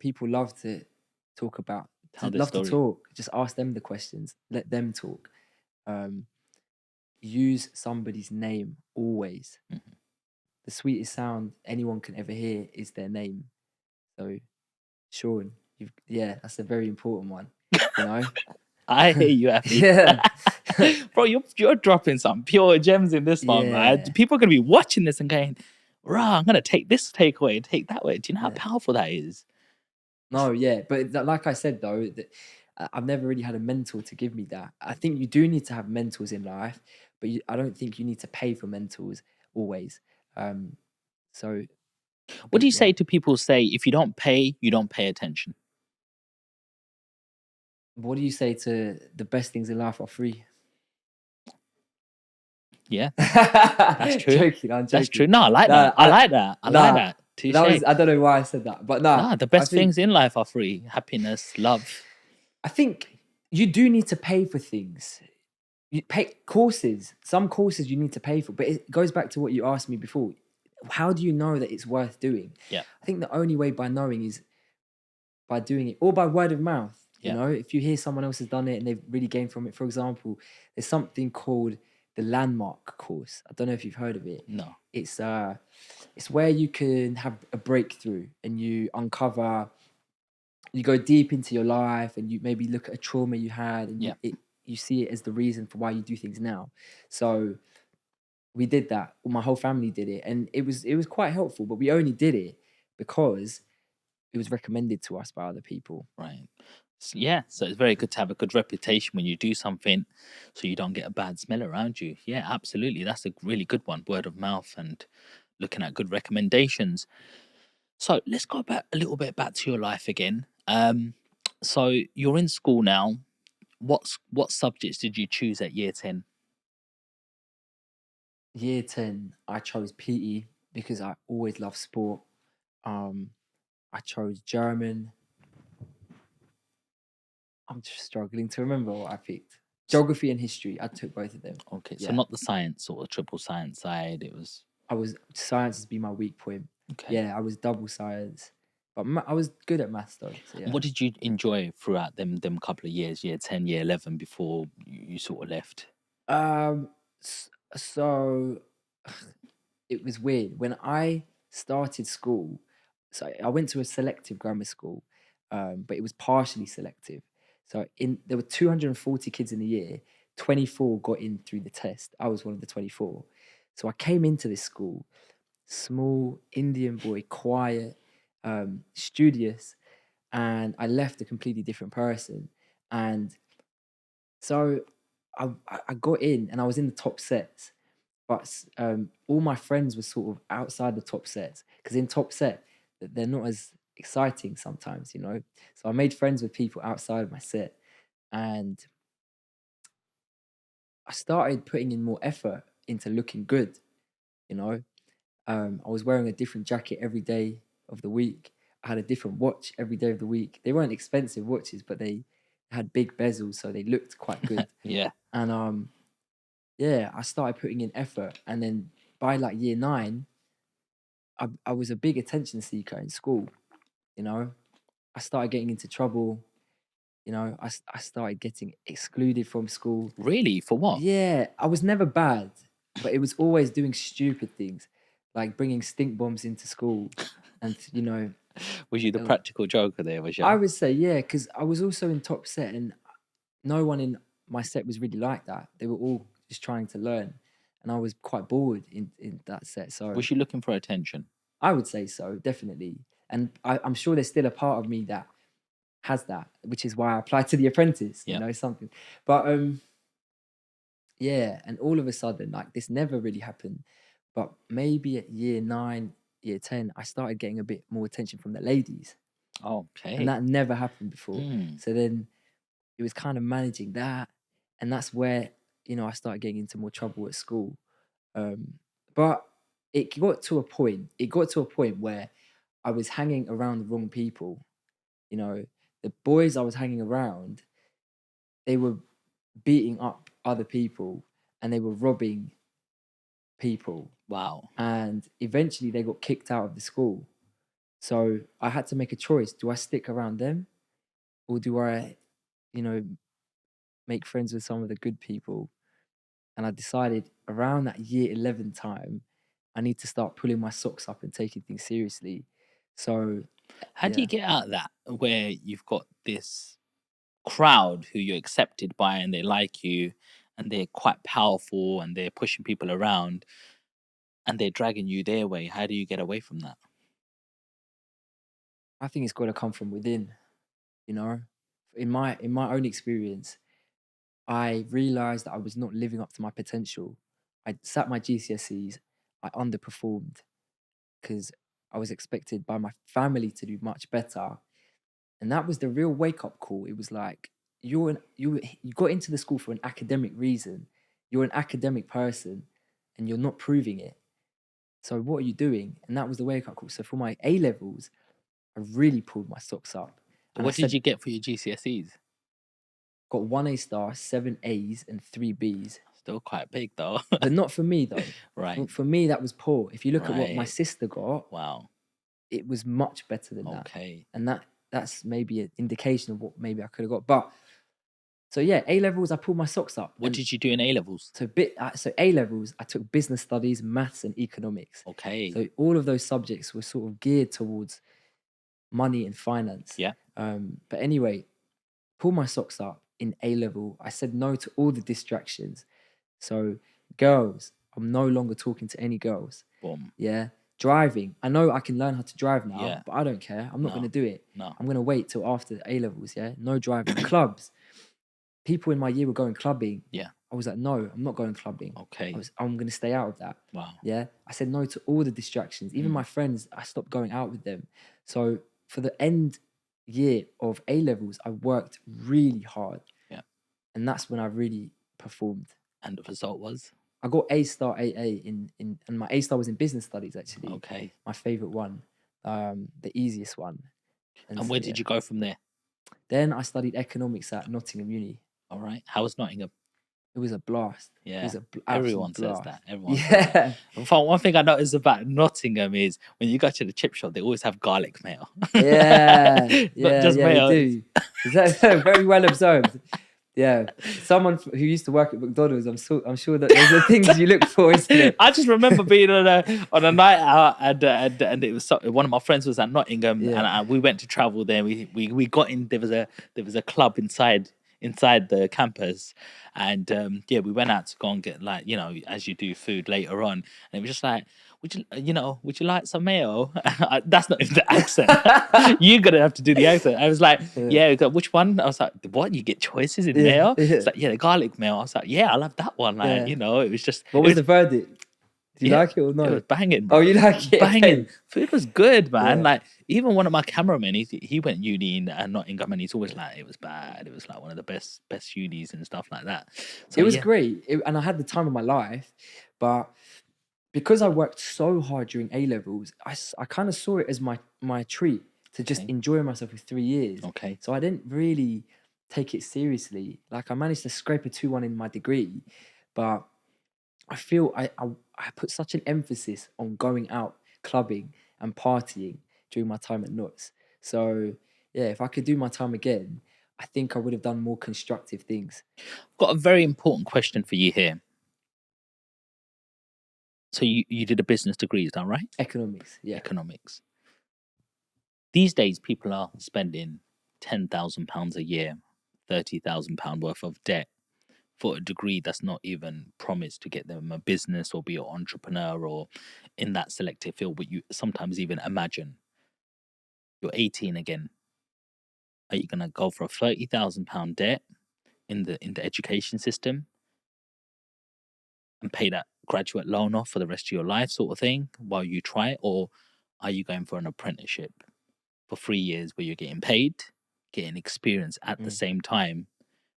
People love to talk about, to talk. Just ask them the questions. Let them talk. Use somebody's name always. The sweetest sound anyone can ever hear is their name. So, Sean, that's a very important one. You know, I hear you, Avi. Yeah. Bro, you're dropping some pure gems in this one, man. Yeah. People are gonna be watching this and going, "Rah, I'm gonna take this takeaway and take that way." Do you know how Yeah. powerful that is? No, yeah, but like I said though, that I've never really had a mentor to give me that. I think you do need to have mentors in life, but I don't think you need to pay for mentors always. So, What do you say to people say if you don't pay, you don't pay attention? what do you say to the best things in life are free? Yeah, that's true. I'm joking. That's true. No, I like that. I like that. I like that. I don't know why I said that, but the best things in life are free. Happiness, love. I think you do need to pay for things. You pay courses. Some courses you need to pay for, but it goes back to what you asked me before. How do you know that it's worth doing? Yeah. I think the only way by knowing is by doing it, or by word of mouth. You know, if you hear someone else has done it and they've really gained from it. For example, there's something called the Landmark course. I don't know if you've heard of it. No. It's where you can have a breakthrough and you uncover, you go deep into your life and you maybe look at a trauma you had and you see it as the reason for why you do things now. So we did that. My whole family did it, and it was quite helpful. But we only did it because it was recommended to us by other people. Right. Yeah, so it's very good to have a good reputation when you do something so you don't get a bad smell around you. Yeah, absolutely. That's a really good one. Word of mouth and looking at good recommendations. So let's go back a little bit back to your life again. So you're in school now. What subjects did you choose at year 10? Year 10, I chose PE because I always loved sport. I chose German. I'm just struggling to remember what I picked. Geography and history. I took both of them. Okay, so not the science or triple science side. It was. Science has been my weak point. Okay. Yeah, I was double science, but I was good at maths though. So What did you enjoy throughout them couple of years, year 10, year 11, before you sort of left? So it was weird when I started school. So I went to a selective grammar school, but it was partially selective. So there were 240 kids in the year. 24 got in through the test. I was one of the 24. So I came into this school, small Indian boy, quiet, studious, and I left a completely different person. And so I got in and I was in the top sets, but all my friends were sort of outside the top sets because in top set, they're not as exciting sometimes, you know? So I made friends with people outside of my set and I started putting in more effort into looking good, you know? I was wearing a different jacket every day of the week. I had a different watch every day of the week. They weren't expensive watches, but they had big bezels, so they looked quite good. Yeah. And I started putting in effort. And then by like year 9, I was a big attention seeker in school, you know? I started getting into trouble. You know, I started getting excluded from school. Really? For what? Yeah, I was never bad, but it was always doing stupid things, like bringing stink bombs into school, and you know, Was you the practical joker there? Was you? I would say yeah, because I was also in top set, and no one in my set was really like that. They were all just trying to learn, and I was quite bored in that set. So Was you looking for attention? I would say so, definitely, and I'm sure there's still a part of me that has that, which is why I applied to the Apprentice. Yeah. You know, something, but yeah, and all of a sudden, like this never really happened. But maybe at year 9, year 10, I started getting a bit more attention from the ladies. Okay. And that never happened before. Mm. So then it was kind of managing that. And that's where, you know, I started getting into more trouble at school. But it got to a point where I was hanging around the wrong people. You know, the boys I was hanging around, they were beating up other people and they were robbing people. Wow. And eventually they got kicked out of the school. So I had to make a choice. Do I stick around them or do I, you know, make friends with some of the good people? And I decided around that year 11 time, I need to start pulling my socks up and taking things seriously. So how do you get out of that where you've got this crowd who you're accepted by and they like you and they're quite powerful and they're pushing people around and they're dragging you their way? How do you get away from that? I think it's got to come from within, you know. In my own experience, I realized that I was not living up to my potential. I sat my GCSEs, I underperformed because I was expected by my family to do much better. And that was the real wake-up call. It was like, you got into the school for an academic reason. You're an academic person and you're not proving it. So what are you doing? And that was the wake-up call. So for my A-levels, I really pulled my socks up. And What did you get for your GCSEs? got 1 A star, 7 A's and 3 B's. Still quite big though. But not for me though. Right. For me, that was poor. If you look at what my Right. sister got, Wow. it was much better than that. Okay. And that's maybe an indication of what maybe I could have got. But so yeah, A levels, I pulled my socks up. What And did you do in A levels? so A levels, I took business studies, maths, and economics. Okay. So all of those subjects were sort of geared towards money and finance. Yeah. But anyway, pulled my socks up in A level. I said no to all the distractions. So girls, I'm no longer talking to any girls. Boom. Yeah. Driving. I know I can learn how to drive now, Yeah. but I don't care. I'm not No. going to do it. No. I'm going to wait till after A levels. Yeah. No driving. Clubs. People in my year were going clubbing. Yeah. I was like, no, I'm not going clubbing. Okay. I'm going to stay out of that. Wow. Yeah. I said no to all the distractions. Even my friends, I stopped going out with them. So for the end year of A levels, I worked really hard. Yeah. And that's when I really performed. And the result was? I got A star AA and my A star was in business studies actually. Okay. My favorite one, the easiest one. And where did you go from there? Then I studied economics at Nottingham Uni. All right. How was Nottingham? It was a blast. Yeah. It was Everyone says blast. that. Everyone says that. In fact, one thing I noticed about Nottingham is when you go to the chip shop, they always have garlic mayo. Yeah. Not just mayo. They do. That's very well observed. Yeah, someone who used to work at McDonald's, I'm sure that those are things you look for, isn't it? I just remember being on a night out and it was one of my friends was at Nottingham and we went to travel there. We got in. There was a club inside the campus, and we went out to go and get, like, you know, as you do, food later on, and it was just like, would you like some mayo? That's not the accent. You're gonna have to do the accent. I was like, which one? I was like, what? You get choices in mayo? It's like, the garlic mayo. I was like, I love that one. Like, you know, it was just. What was the verdict? Do you like it or not? It was banging, bro. Oh, you like it? Banging. Food was good, man. Yeah. Like, even one of my cameramen, he went uni in Nottingham, and he's always like, it was bad. It was like one of the best unis and stuff like that. So, it was great, and I had the time of my life, but because I worked so hard during A levels, I kind of saw it as my treat to just enjoy myself for 3 years. Okay. So I didn't really take it seriously. Like, I managed to scrape a 2-1 in my degree, but I feel I put such an emphasis on going out clubbing and partying during my time at Nuts. So yeah, if I could do my time again, I think I would have done more constructive things. Got a very important question for you here. So you did a business degree, is that right? Economics, yeah. Economics. These days, people are spending £10,000 a year, £30,000 worth of debt for a degree that's not even promised to get them a business or be an entrepreneur or in that selective field. But you sometimes even imagine you're 18 again. Are you gonna go for a £30,000 debt in the education system and pay that graduate loan off for the rest of your life, sort of thing, while you try it, or are you going for an apprenticeship for 3 years where you're getting paid, getting experience at the same time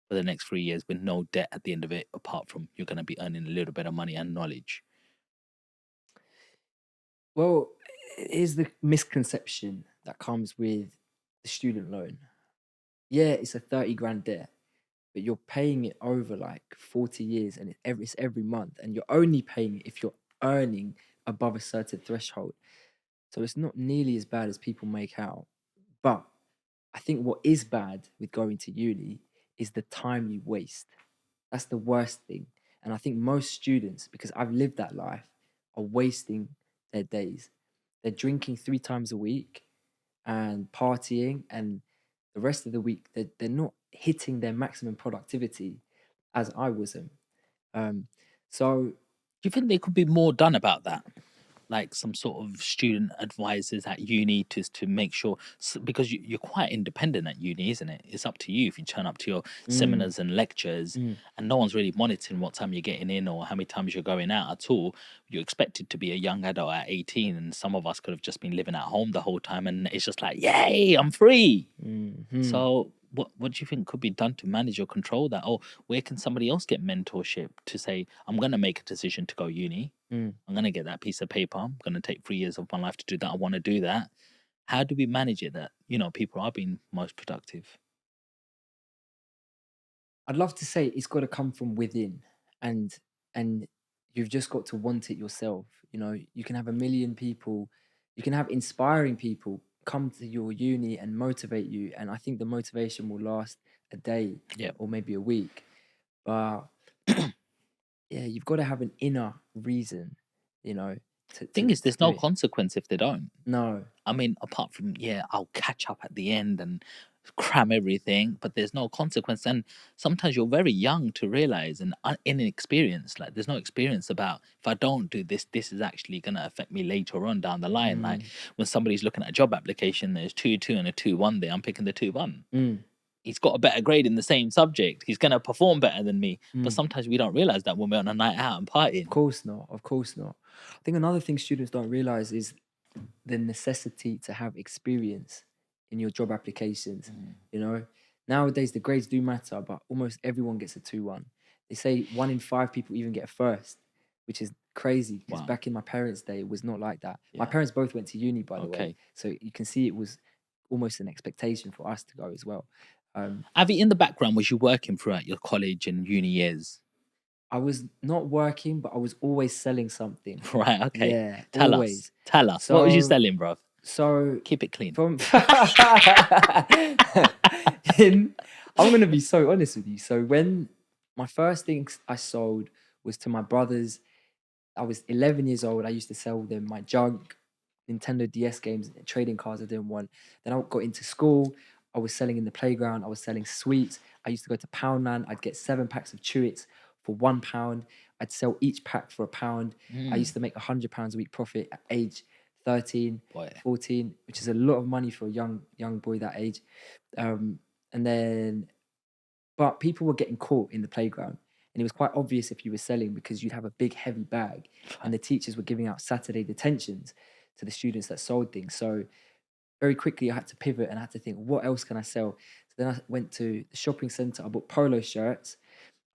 for the next 3 years with no debt at the end of it, apart from you're going to be earning a little bit of money and knowledge? Well, here's the misconception that comes with the student loan. Yeah, it's a 30 grand debt, but you're paying it over like 40 years and it's every month, and you're only paying it if you're earning above a certain threshold. So it's not nearly as bad as people make out. But I think what is bad with going to uni is the time you waste. That's the worst thing. And I think most students, because I've lived that life, are wasting their days. They're drinking 3 times a week and partying, and the rest of the week they're not hitting their maximum productivity as I wasn't. So Do you think there could be more done about that? Like some sort of student advisors at uni to make sure, because you're quite independent at uni, isn't it? It's up to you if you turn up to your seminars and lectures, and no one's really monitoring what time you're getting in or how many times you're going out at all. You're expected to be a young adult at 18, and some of us could have just been living at home the whole time, and it's just like, yay, I'm free. So what do you think could be done to manage or control that? Or where can somebody else get mentorship to say, I'm going to make a decision to go uni, I'm going to get that piece of paper, I'm going to take 3 years of my life to do that, I want to do that. How do we manage it that, people are being most productive? I'd love to say it's got to come from within, and you've just got to want it yourself. You can have a million people, you can have inspiring people come to your uni and motivate you, and I think the motivation will last a day or maybe a week. But yeah, you've got to have an inner reason, Thing is, there's no do it. consequence if they don't. No. I mean, apart from, I'll catch up at the end and cram everything, but there's no consequence. And sometimes you're very young to realize and inexperienced. Like, there's no experience about, if I don't do this, this is actually going to affect me later on down the line. Like, when somebody's looking at a job application, there's 2-2 and a 2-1 there. I'm picking the 2-1. He's got a better grade in the same subject. He's going to perform better than me. But sometimes we don't realize that when we're on a night out and partying. Of course not. I think another thing students don't realize is the necessity to have experience in your job applications. Nowadays the grades do matter, but almost everyone gets a 2-1. They say 1 in 5 people even get a first, which is crazy, because back in my parents' day it was not like that. My parents both went to uni, by the way, so you can see it was almost an expectation for us to go as well. Avi, in the background, was you working throughout your college and uni years? I was not working, but I was always selling something. Right, okay. Yeah, Tell always. us. What was you selling, bruv? So keep it clean. I'm going to be so honest with you. So when my first things I sold was to my brothers, I was 11 years old. I used to sell them my junk, Nintendo DS games, trading cards I didn't want. Then I got into school. I was selling in the playground. I was selling sweets. I used to go to Poundland. I'd get 7 packs of Chewits for £1. I'd sell each pack for £1. I used to make £100 a week profit at age 13, 14, which is a lot of money for a young boy that age. But people were getting caught in the playground, and it was quite obvious if you were selling, because you'd have a big heavy bag, and the teachers were giving out Saturday detentions to the students that sold things. So very quickly I had to pivot and I had to think, what else can I sell? So then I went to the shopping centre. I bought polo shirts.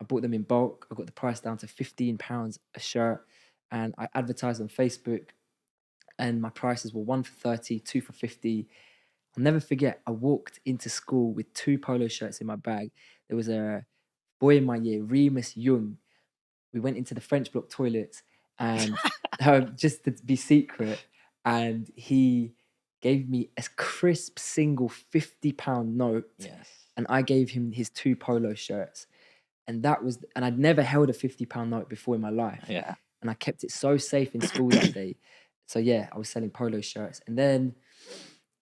I bought them in bulk. I got the price down to £15 a shirt, and I advertised on Facebook, and my prices were 1 for 30, 2 for 50. I'll never forget, I walked into school with 2 polo shirts in my bag. There was a boy in my year, Remus Young. We went into the French block toilets, and just to be secret, and he gave me a crisp single £50 note. Yes. and I gave him his 2 polo shirts. And I'd never held a £50 note before in my life. Yeah. And I kept it so safe in school that day. So yeah, I was selling polo shirts. And then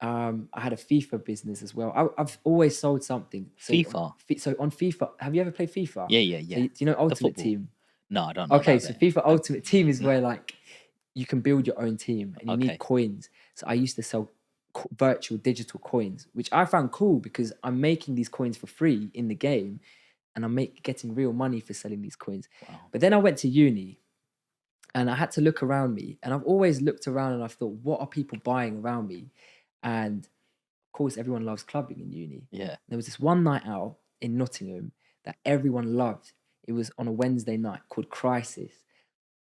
I had a FIFA business as well. I've always sold something. So FIFA? So on FIFA, have you ever played FIFA? Yeah. So, do you know Ultimate football. Team? No, I don't know. Okay, about so that. FIFA Ultimate Team is where like you can build your own team and you Okay. need coins. So I used to sell virtual digital coins, which I found cool because I'm making these coins for free in the game, and I'm getting real money for selling these coins. Wow. But then I went to uni, and I had to look around me, and I've always looked around and I thought, what are people buying around me? And of course, everyone loves clubbing in uni. Yeah. There was this one night out in Nottingham that everyone loved. It was on a Wednesday night called Crisis.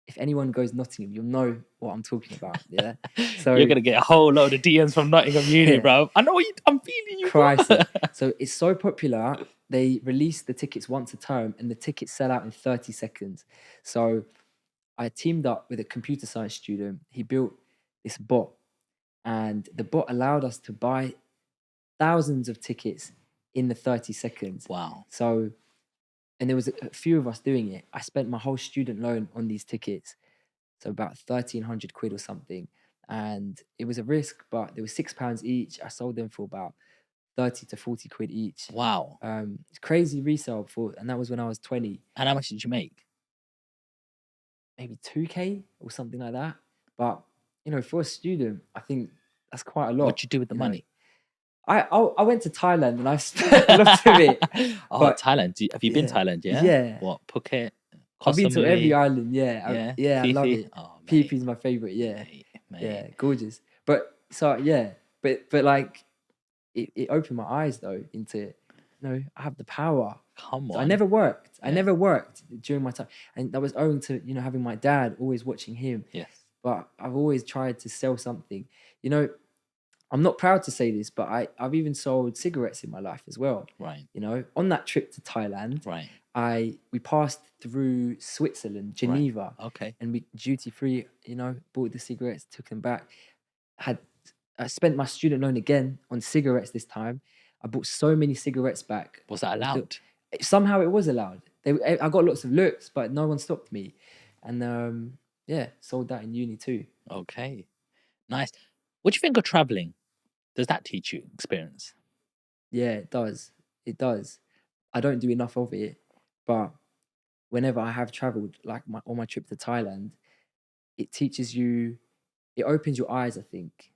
If anyone goes Nottingham, you'll know what I'm talking about. Yeah. So you're gonna get a whole load of DMs from Nottingham Uni, Yeah. bro. I know I'm feeling you, bro. Crisis. So it's so popular. They release the tickets once a term, and the tickets sell out in 30 seconds. So I teamed up with a computer science student. He built this bot, and the bot allowed us to buy thousands of tickets in the 30 seconds. Wow. So, and there was a few of us doing it. I spent my whole student loan on these tickets. So about 1,300 quid or something. And it was a risk, but there was £6 each. I sold them for about 30 to 40 quid each. Wow. It's crazy resale and that was when I was 20. And how much did you make? Maybe 2K or something like that. But, for a student, I think that's quite a lot. What'd you do with the money? I went to Thailand and I spent a lot of it. But, Thailand. Have you been Thailand? Yeah. Yeah. What, Phuket? I've been to Koh Samui? every island. Yeah. I love it. Oh, Phi Phi's my favorite. Yeah. Mate. Yeah, gorgeous. But like it opened my eyes though into, I have the power. Come So on. I never worked. I never worked during my time, and that was owing to having my dad, always watching him. Yes. But I've always tried to sell something. I'm not proud to say this, but I've even sold cigarettes in my life as well. Right. On that trip to Thailand, Right. we passed through Switzerland, Geneva. Right. Okay. And we duty free, bought the cigarettes, took them back. I spent my student loan again on cigarettes this time. I bought so many cigarettes back. Was that allowed? Somehow it was allowed. I got lots of looks, but no one stopped me. And sold that in uni too. Okay. Nice. What do you think of traveling? Does that teach you experience? Yeah, it does. It does. I don't do enough of it, but whenever I have traveled, like on my trip to Thailand, it teaches you, it opens your eyes, I think.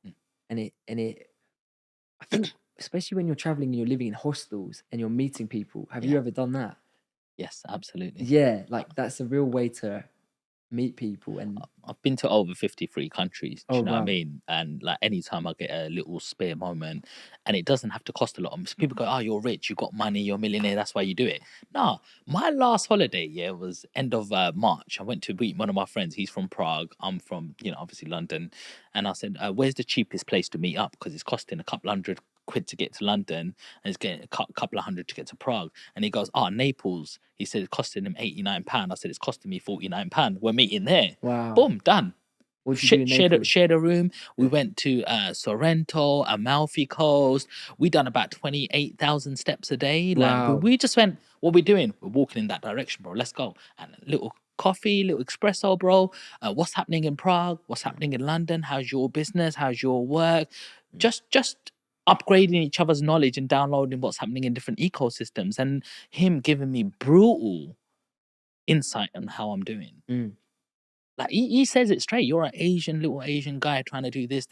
And I think, especially when you're traveling and you're living in hostels and you're meeting people. Have you ever done that? Yes, absolutely. Yeah, like that's a real way to meet people. And I've been to over 53 countries. Do you know what I wow. mean? And like anytime I get a little spare moment, and it doesn't have to cost a lot. People go, "Oh, you're rich, you got money, you're a millionaire. That's why you do it." No, my last holiday, was end of March. I went to meet one of my friends. He's from Prague. I'm from, obviously London. And I said, "Where's the cheapest place to meet up? Because it's costing a couple $100 to get to London, and it's getting a couple of $100 to get to Prague." And he goes, Naples. He said it's costing him £89. I said it's costing me £49. We're meeting there. Wow. Boom, done. What did you do in Naples? Shared a room. We went to Sorrento, Amalfi Coast. We done about 28,000 steps a day. Wow. Like, we just went, what we doing? We're walking in that direction, bro. Let's go. And a little coffee, little espresso, bro. What's happening in Prague? What's happening in London? How's your business? How's your work? Just upgrading each other's knowledge and downloading what's happening in different ecosystems, and him giving me brutal insight on how I'm doing. Like he says it straight. You're an little Asian guy trying to do this.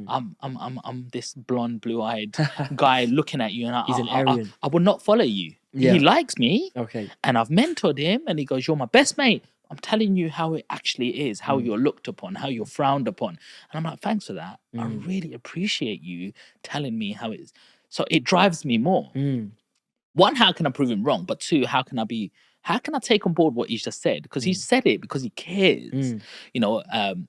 I'm this blonde, blue-eyed guy looking at you, and He's an Aryan. I will not follow you. Yeah. He likes me, Okay. and I've mentored him, and he goes, "You're my best mate. I'm telling you how it actually is, how you're looked upon, how you're frowned upon." And I'm like, "Thanks for that. I really appreciate you telling me how it is." So it drives me more. One, how can I prove him wrong? But two, how can how can I take on board what he's just said? Because he said it because he cares. You know,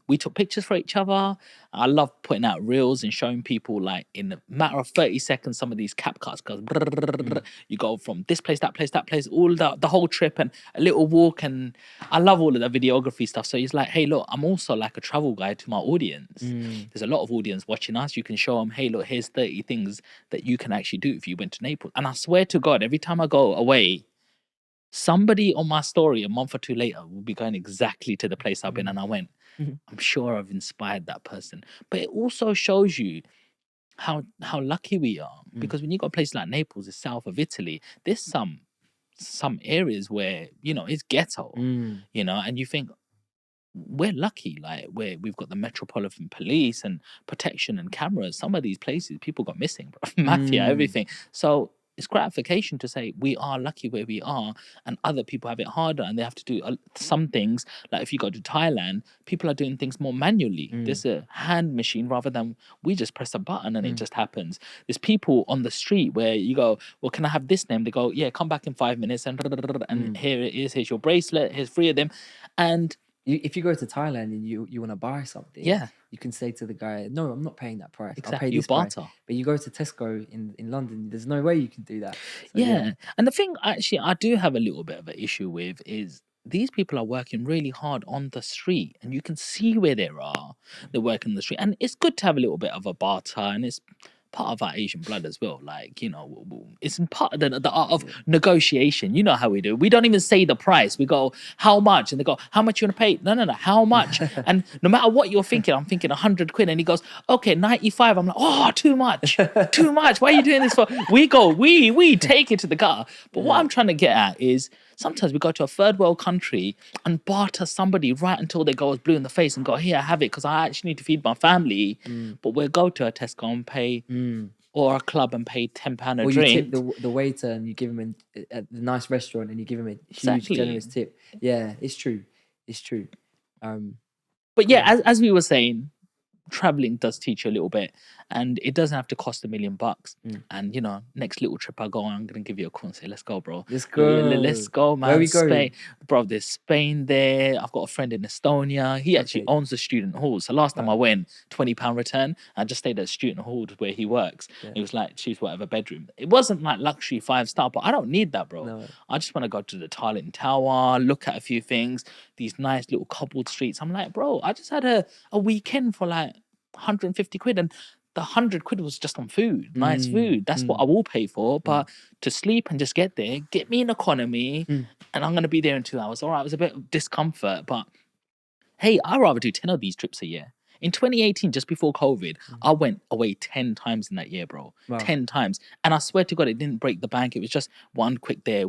we took pictures for each other. I love putting out reels and showing people, like, in a matter of 30 seconds, some of these cap cuts. Because you go from this place, that place, all the whole trip, and a little walk. And I love all of the videography stuff. So he's like, hey, look, I'm also like a travel guide to my audience. There's a lot of audience watching us. You can show them, hey, look, here's 30 things that you can actually do if you went to Naples. And I swear to God, every time I go away, somebody on my story a month or two later will be going exactly to the place I've been. And I went, I'm sure I've inspired that person. But it also shows you how lucky we are. Because when you got a place like Naples, the south of Italy, there's some areas where, you know, it's ghetto, you know, and you think, we're lucky, like, we've got the Metropolitan Police and protection and cameras. Some of these places, people got missing, bro. Mafia, everything. So it's gratification to say we are lucky where we are, and other people have it harder, and they have to do some things. Like if you go to Thailand, people are doing things more manually. There's a hand machine rather than we just press a button and it just happens. There's people on the street where you go, well, can I have this name? They go, yeah, come back in 5 minutes, and here it is. Here's your bracelet. Here's 3 of them, and if you go to Thailand and you want to buy something, you can say to the guy, no, I'm not paying that price. Exactly. I'll pay You this price. barter. But you go to Tesco in London, there's no way you can do that. So, yeah. And the thing actually I do have a little bit of an issue with is these people are working really hard on the street, and you can see where they are. They're working on the street, and it's good to have a little bit of a barter, and it's part of our Asian blood as well. Like, you know, it's part of the art of negotiation. You know how we do. We don't even say the price. We go, how much? And they go, how much you want to pay? No, how much? And no matter what you're thinking, I'm thinking 100 quid. And he goes, okay, 95. I'm like, oh, too much. Too much. Why are you doing this for? We go, we take it to the gutter. But what I'm trying to get at is, sometimes we go to a third world country and barter somebody right until they go as blue in the face and go, here, I have it because I actually need to feed my family. But we'll go to a Tesco and pay, or a club and pay £10 a or drink. you tip the waiter and you give him a nice restaurant and you give him a huge, generous tip. Yeah, it's true. It's true. But yeah, as we were saying, traveling does teach you a little bit, and it doesn't have to cost $1 million. And you know, next little trip I go on, I'm gonna give you a call and say, let's go, bro. Let's go. Let's go, man. Where we Spain. going? Bro, there's Spain there. I've got a friend in Estonia. He actually owns the student hall. So last time I went, £20 return. I just stayed at student hall where he works. He was like, choose whatever bedroom. It wasn't like luxury 5-star, but I don't need that, bro. No. I just want to go to the Tarleton Tower, look at a few things, these nice little cobbled streets. I'm like, bro, I just had a weekend for like 150 quid, and the 100 quid was just on food, nice food. That's what I will pay for. But to sleep and just get there, get me an economy, and I'm going to be there in 2 hours. All right, it was a bit of discomfort, but hey, I'd rather do 10 of these trips a year. In 2018, just before COVID, I went away 10 times in that year, bro. Wow. 10 times. And I swear to God, it didn't break the bank. It was just one quick there.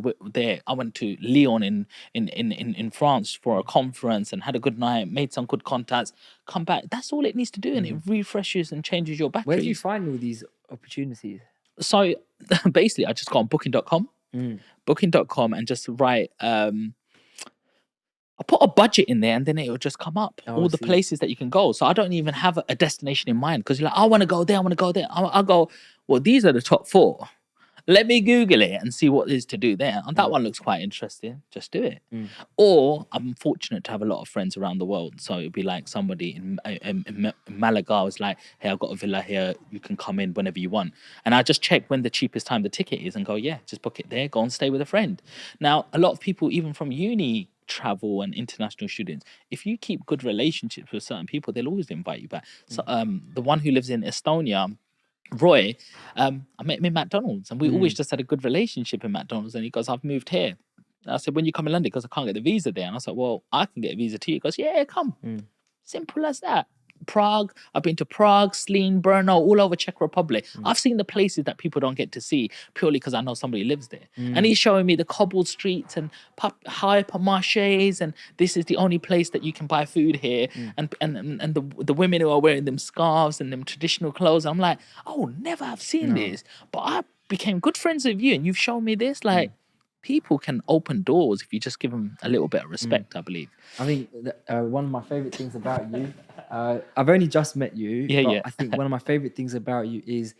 I went to Lyon in France for a conference and had a good night, made some good contacts, come back. That's all it needs to do. And it refreshes and changes your battery. Where do you find all these opportunities? So basically, I just go on booking.com, booking.com, and just write... I put a budget in there and then it will just come up. All the places that you can go. So I don't even have a destination in mind, because you're like, I want to go there, I want to go there. I'll go, well, these are the top 4. Let me Google it and see what there is to do there. And that one looks quite interesting. Just do it. Or I'm fortunate to have a lot of friends around the world. So it'd be like somebody in Malaga was like, hey, I've got a villa here. You can come in whenever you want. And I just check when the cheapest time the ticket is and go, yeah, just book it there. Go and stay with a friend. Now, a lot of people, even from uni, travel and international students, if you keep good relationships with certain people, they'll always invite you back. So the one who lives in Estonia, Roy, I met him in McDonald's, and we always just had a good relationship in McDonald's. And he goes, I've moved here. And I said, when you come in London, because I can't get the visa there. And I said, well, I can get a visa too. He goes, yeah, come. Simple as that. Prague, I've been to Prague, Slien, Brno, all over Czech Republic. I've seen the places that people don't get to see purely because I know somebody lives there. And he's showing me the cobbled streets and hypermarchés, and this is the only place that you can buy food here. And the women who are wearing them scarves and them traditional clothes. I'm like, oh, never have seen this. But I became good friends with you, and you've shown me this. Like, people can open doors if you just give them a little bit of respect, I believe. I think one of my favorite things about you, I've only just met you, but I think one of my favorite things about you is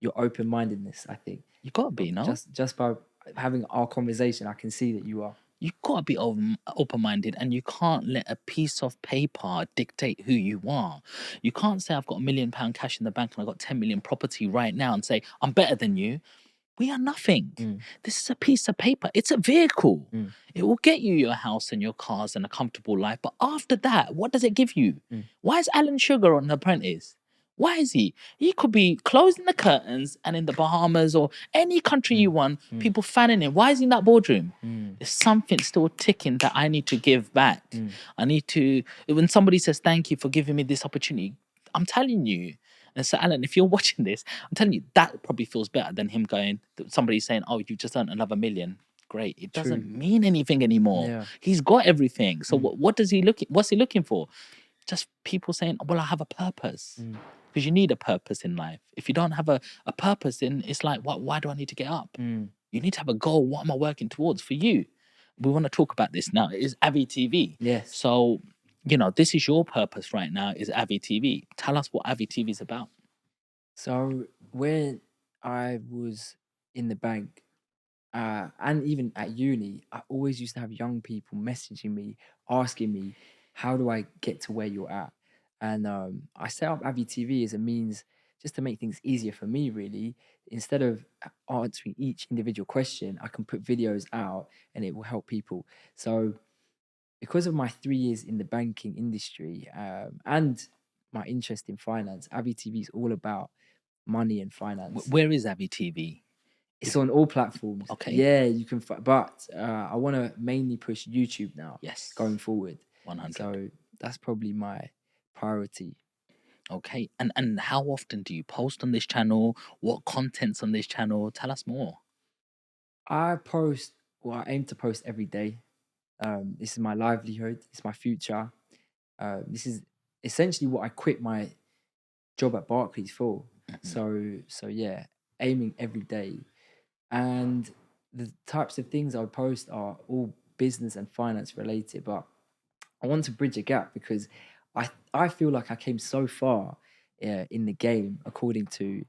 your open-mindedness, I think. You got to be, no? Just by having our conversation, I can see that you are. You've got to be open-minded, and you can't let a piece of paper dictate who you are. You can't say, I've got £1 million cash in the bank and I've got 10 million property right now, and say, I'm better than you. We are nothing. This is a piece of paper. It's a vehicle. It will get you your house and your cars and a comfortable life. But after that, what does it give you? Why is Alan Sugar on The Apprentice? Why is he? He could be closing the curtains and in the Bahamas or any country you want, people fanning him. Why is he in that boardroom? There's something still ticking that I need to give back. I need to, when somebody says, thank you for giving me this opportunity, I'm telling you. And so, Alan, if you're watching this, I'm telling you, that probably feels better than him going, somebody saying, oh, you just earned another million. Great. It doesn't mean anything anymore. Yeah. He's got everything. So what's he looking for? Just people saying, well, I have a purpose. Because you need a purpose in life. If you don't have a purpose, then it's like, why do I need to get up? You need to have a goal. What am I working towards for you? We want to talk about this now. It is Avi TV. Yes. So, this is your purpose right now, is Avi TV. Tell us what Avi TV is about. So when I was in the bank, and even at uni, I always used to have young people messaging me, asking me, how do I get to where you're at? And I set up Avi TV as a means just to make things easier for me, really. Instead of answering each individual question, I can put videos out and it will help people. So because of my 3 years in the banking industry, and my interest in finance, Avi TV is all about money and finance. Where is Avi TV? It's on all platforms. Okay. Yeah, you can. But I want to mainly push YouTube now. Yes. Going forward. 100. So that's probably my priority. Okay. And how often do you post on this channel? What content's on this channel? Tell us more. I aim to post every day. This is my livelihood. It's my future. This is essentially what I quit my job at Barclays for. So yeah, aiming every day. And the types of things I would post are all business and finance related, but I want to bridge a gap because I feel like I came so far in the game according to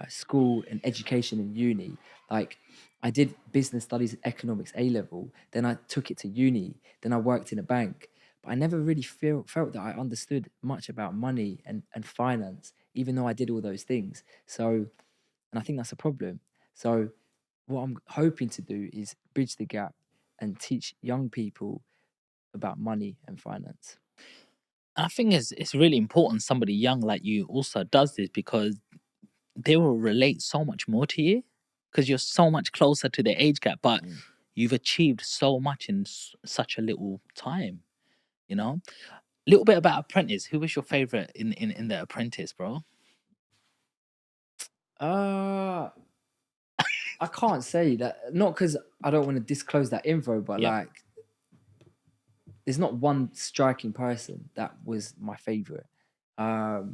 school and education in uni. Like I did business studies and economics A level, then I took it to uni, then I worked in a bank, but I never really felt that I understood much about money and finance, even though I did all those things. So, and I think that's a problem. So what I'm hoping to do is bridge the gap and teach young people about money and finance. I think it's really important somebody young like you also does this, because they will relate so much more to you because you're so much closer to the age gap, but you've achieved so much in such a little time, Little bit about Apprentice. Who was your favorite in The Apprentice, bro? I can't say that, not because I don't want to disclose that info, but like there's not one striking person that was my favorite. I'd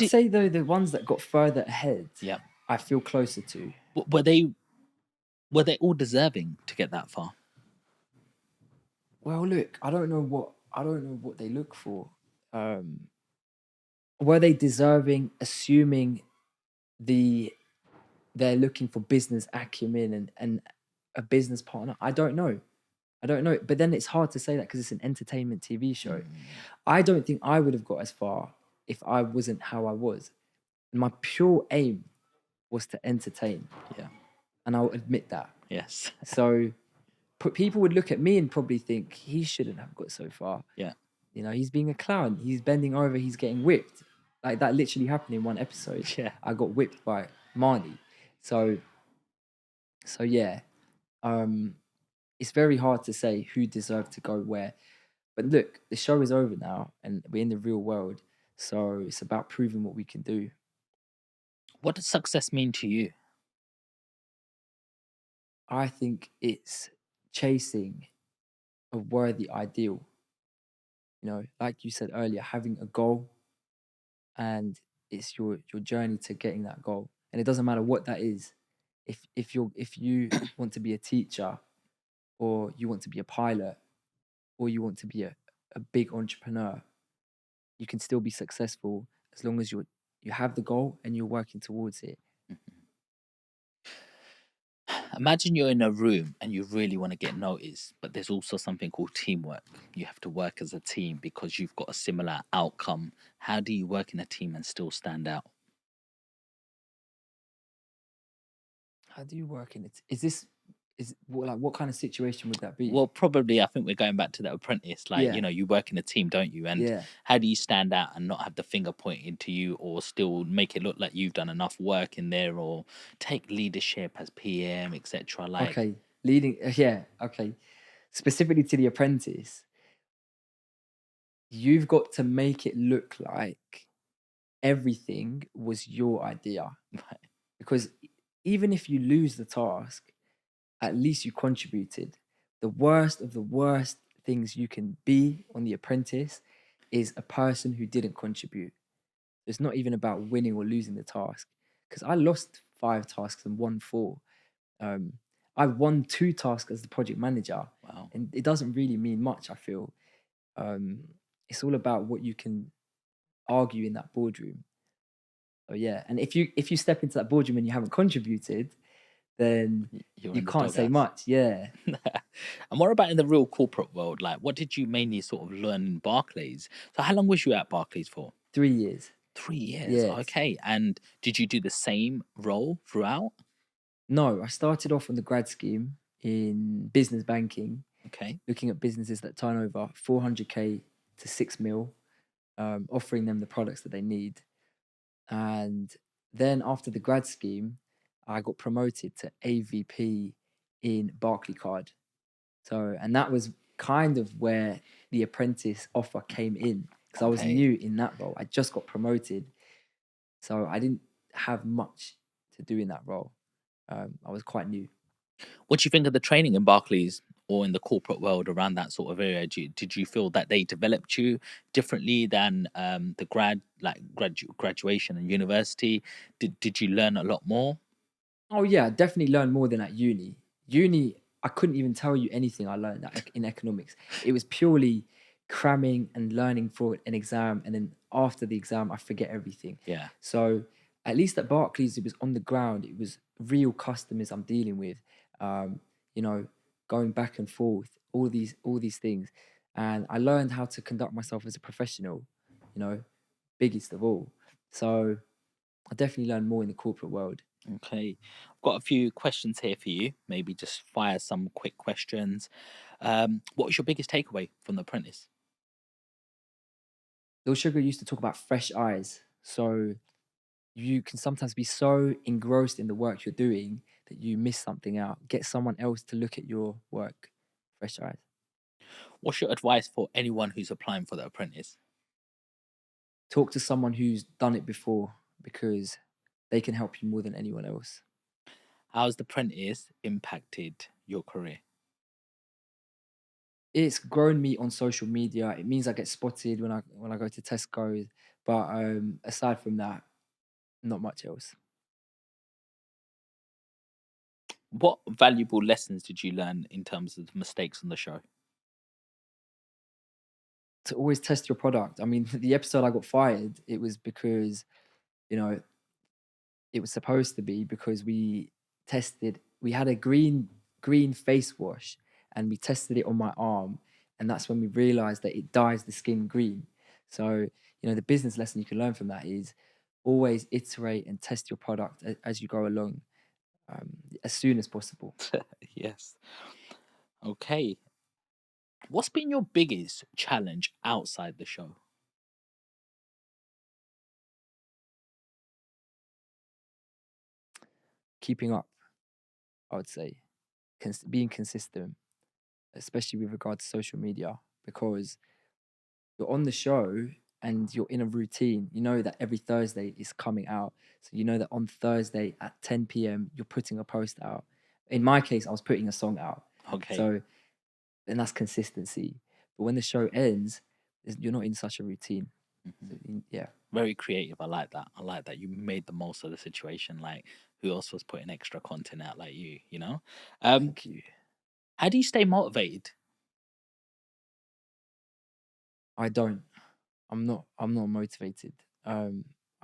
say though the ones that got further ahead, I feel closer to. Were they all deserving to get that far? Well, look, I don't know what they look for. Were they deserving, assuming they're looking for business acumen and a business partner? I don't know. But then it's hard to say that because it's an entertainment TV show. I don't think I would have got as far if I wasn't how I was. My pure aim was to entertain. Yeah. And I'll admit that. Yes. So people would look at me and probably think he shouldn't have got so far. Yeah. He's being a clown. He's bending over. He's getting whipped. Like that literally happened in one episode. Yeah. I got whipped by Marnie. So yeah. It's very hard to say who deserved to go where. But look, the show is over now and we're in the real world. So it's about proving what we can do. What does success mean to you? I think it's chasing a worthy ideal. Like you said earlier, having a goal, and it's your journey to getting that goal. And it doesn't matter what that is. If you want to be a teacher, or you want to be a pilot, or you want to be a big entrepreneur, you can still be successful as long as you have the goal and you're working towards it. Imagine you're in a room and you really want to get noticed, but there's also something called teamwork. You have to work as a team because you've got a similar outcome. How do you work in a team and still stand out? How do you work in it? Like what kind of situation would that be? Well, probably, I think we're going back to the apprentice. Like, Yeah. you work in a team, don't you? And Yeah. how do you stand out and not have the finger pointed to you, or still make it look like you've done enough work in there, or take leadership as PM, etc.? Like, Okay. Leading. Yeah. Okay. Specifically to the apprentice, you've got to make it look like everything was your idea. Because even if you lose the task, at least you contributed. The worst of the worst things you can be on The Apprentice is a person who didn't contribute. It's not even about winning or losing the task. Because I lost 5 tasks and won 4. I won 2 tasks as the project manager, wow. and it doesn't really mean much. I feel it's all about what you can argue in that boardroom. So yeah, and if you step into that boardroom and you haven't contributed, then You're you in the can't say doghouse. much. Yeah. And what about in the real corporate world? Like, what did you mainly sort of learn in Barclays? So, how long was you at Barclays for? 3 years. 3 years. Yes. Okay. And did you do the same role throughout? No, I started off on the grad scheme in business banking, Okay. looking at businesses that turn over 400k to 6 mil, offering them the products that they need. And then after the grad scheme, I got promoted to AVP in Barclaycard. So, and that was kind of where the apprentice offer came in, because I was Okay. new in that role. I just got promoted. So I didn't have much to do in that role. I was quite new. What do you think of the training in Barclays or in the corporate world around that sort of area? Did you feel that they developed you differently than the graduation and university? Did you learn a lot more? Oh yeah, I definitely learned more than at uni. Uni, I couldn't even tell you anything I learned in economics. It was purely cramming and learning for an exam, and then after the exam, I forget everything. Yeah. So at least at Barclays, it was on the ground. It was real customers I'm dealing with. You know, going back and forth, all these things, and I learned how to conduct myself as a professional. You know, biggest of all. So I definitely learned more in the corporate world. Okay. I've got a few questions here for you. Maybe just fire some quick questions. What was your biggest takeaway from The Apprentice? Bill Sugar used to talk about fresh eyes. So you can sometimes be so engrossed in the work you're doing that you miss something out. Get someone else to look at your work. Fresh eyes. What's your advice for anyone who's applying for The Apprentice? Talk to someone who's done it before, because they can help you more than anyone else. How's The Apprentice impacted your career? It's grown me on social media. It means I get spotted when I go to Tesco. But aside from that, not much else. What valuable lessons did you learn in terms of the mistakes on the show? To always test your product. I mean, the episode I got fired, it was because, you know, it was supposed to be because we had a green face wash, and we tested it on my arm, and that's when we realized that it dyes the skin green. So, the business lesson you can learn from that is always iterate and test your product as you go along, as soon as possible. Yes. Okay. What's been your biggest challenge outside the show? Keeping up, I would say, being consistent, especially with regard to social media, because you're on the show and you're in a routine. You know that every Thursday is coming out. So you know that on Thursday at 10 p.m. you're putting a post out. In my case, I was putting a song out. Okay. So, and that's consistency. But when the show ends, you're not in such a routine. So, yeah. Very creative. I like that. I like that you made the most of the situation. Like, who else was putting extra content out like you? Thank you. How do you stay motivated? I don't. I'm not motivated. I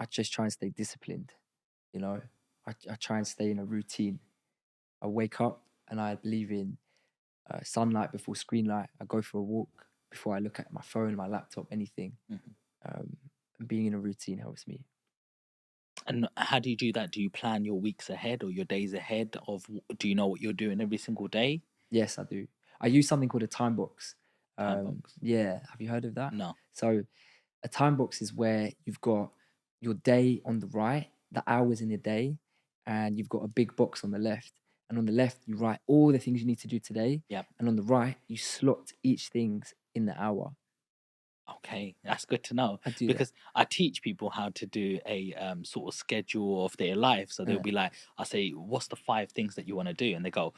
just try and stay disciplined. I try and stay in a routine. I wake up and I believe in sunlight before screen light. I go for a walk before I look at my phone, my laptop, anything. And being in a routine helps me. And how do you do that? Do you plan your weeks ahead or your days ahead of? Do you know what you're doing every single day? Yes, I do. I use something called a time box. Time box. Yeah, have you heard of that? No. So a time box is where you've got your day on the right, the hours in the day, and you've got a big box on the left. And on the left, you write all the things you need to do today. Yep. And on the right, you slot each things in the hour. Okay, that's good to know, I do because I teach people how to do a sort of schedule of their life. So they'll Yeah. be like, I say, what's the 5 things that you want to do? And they go,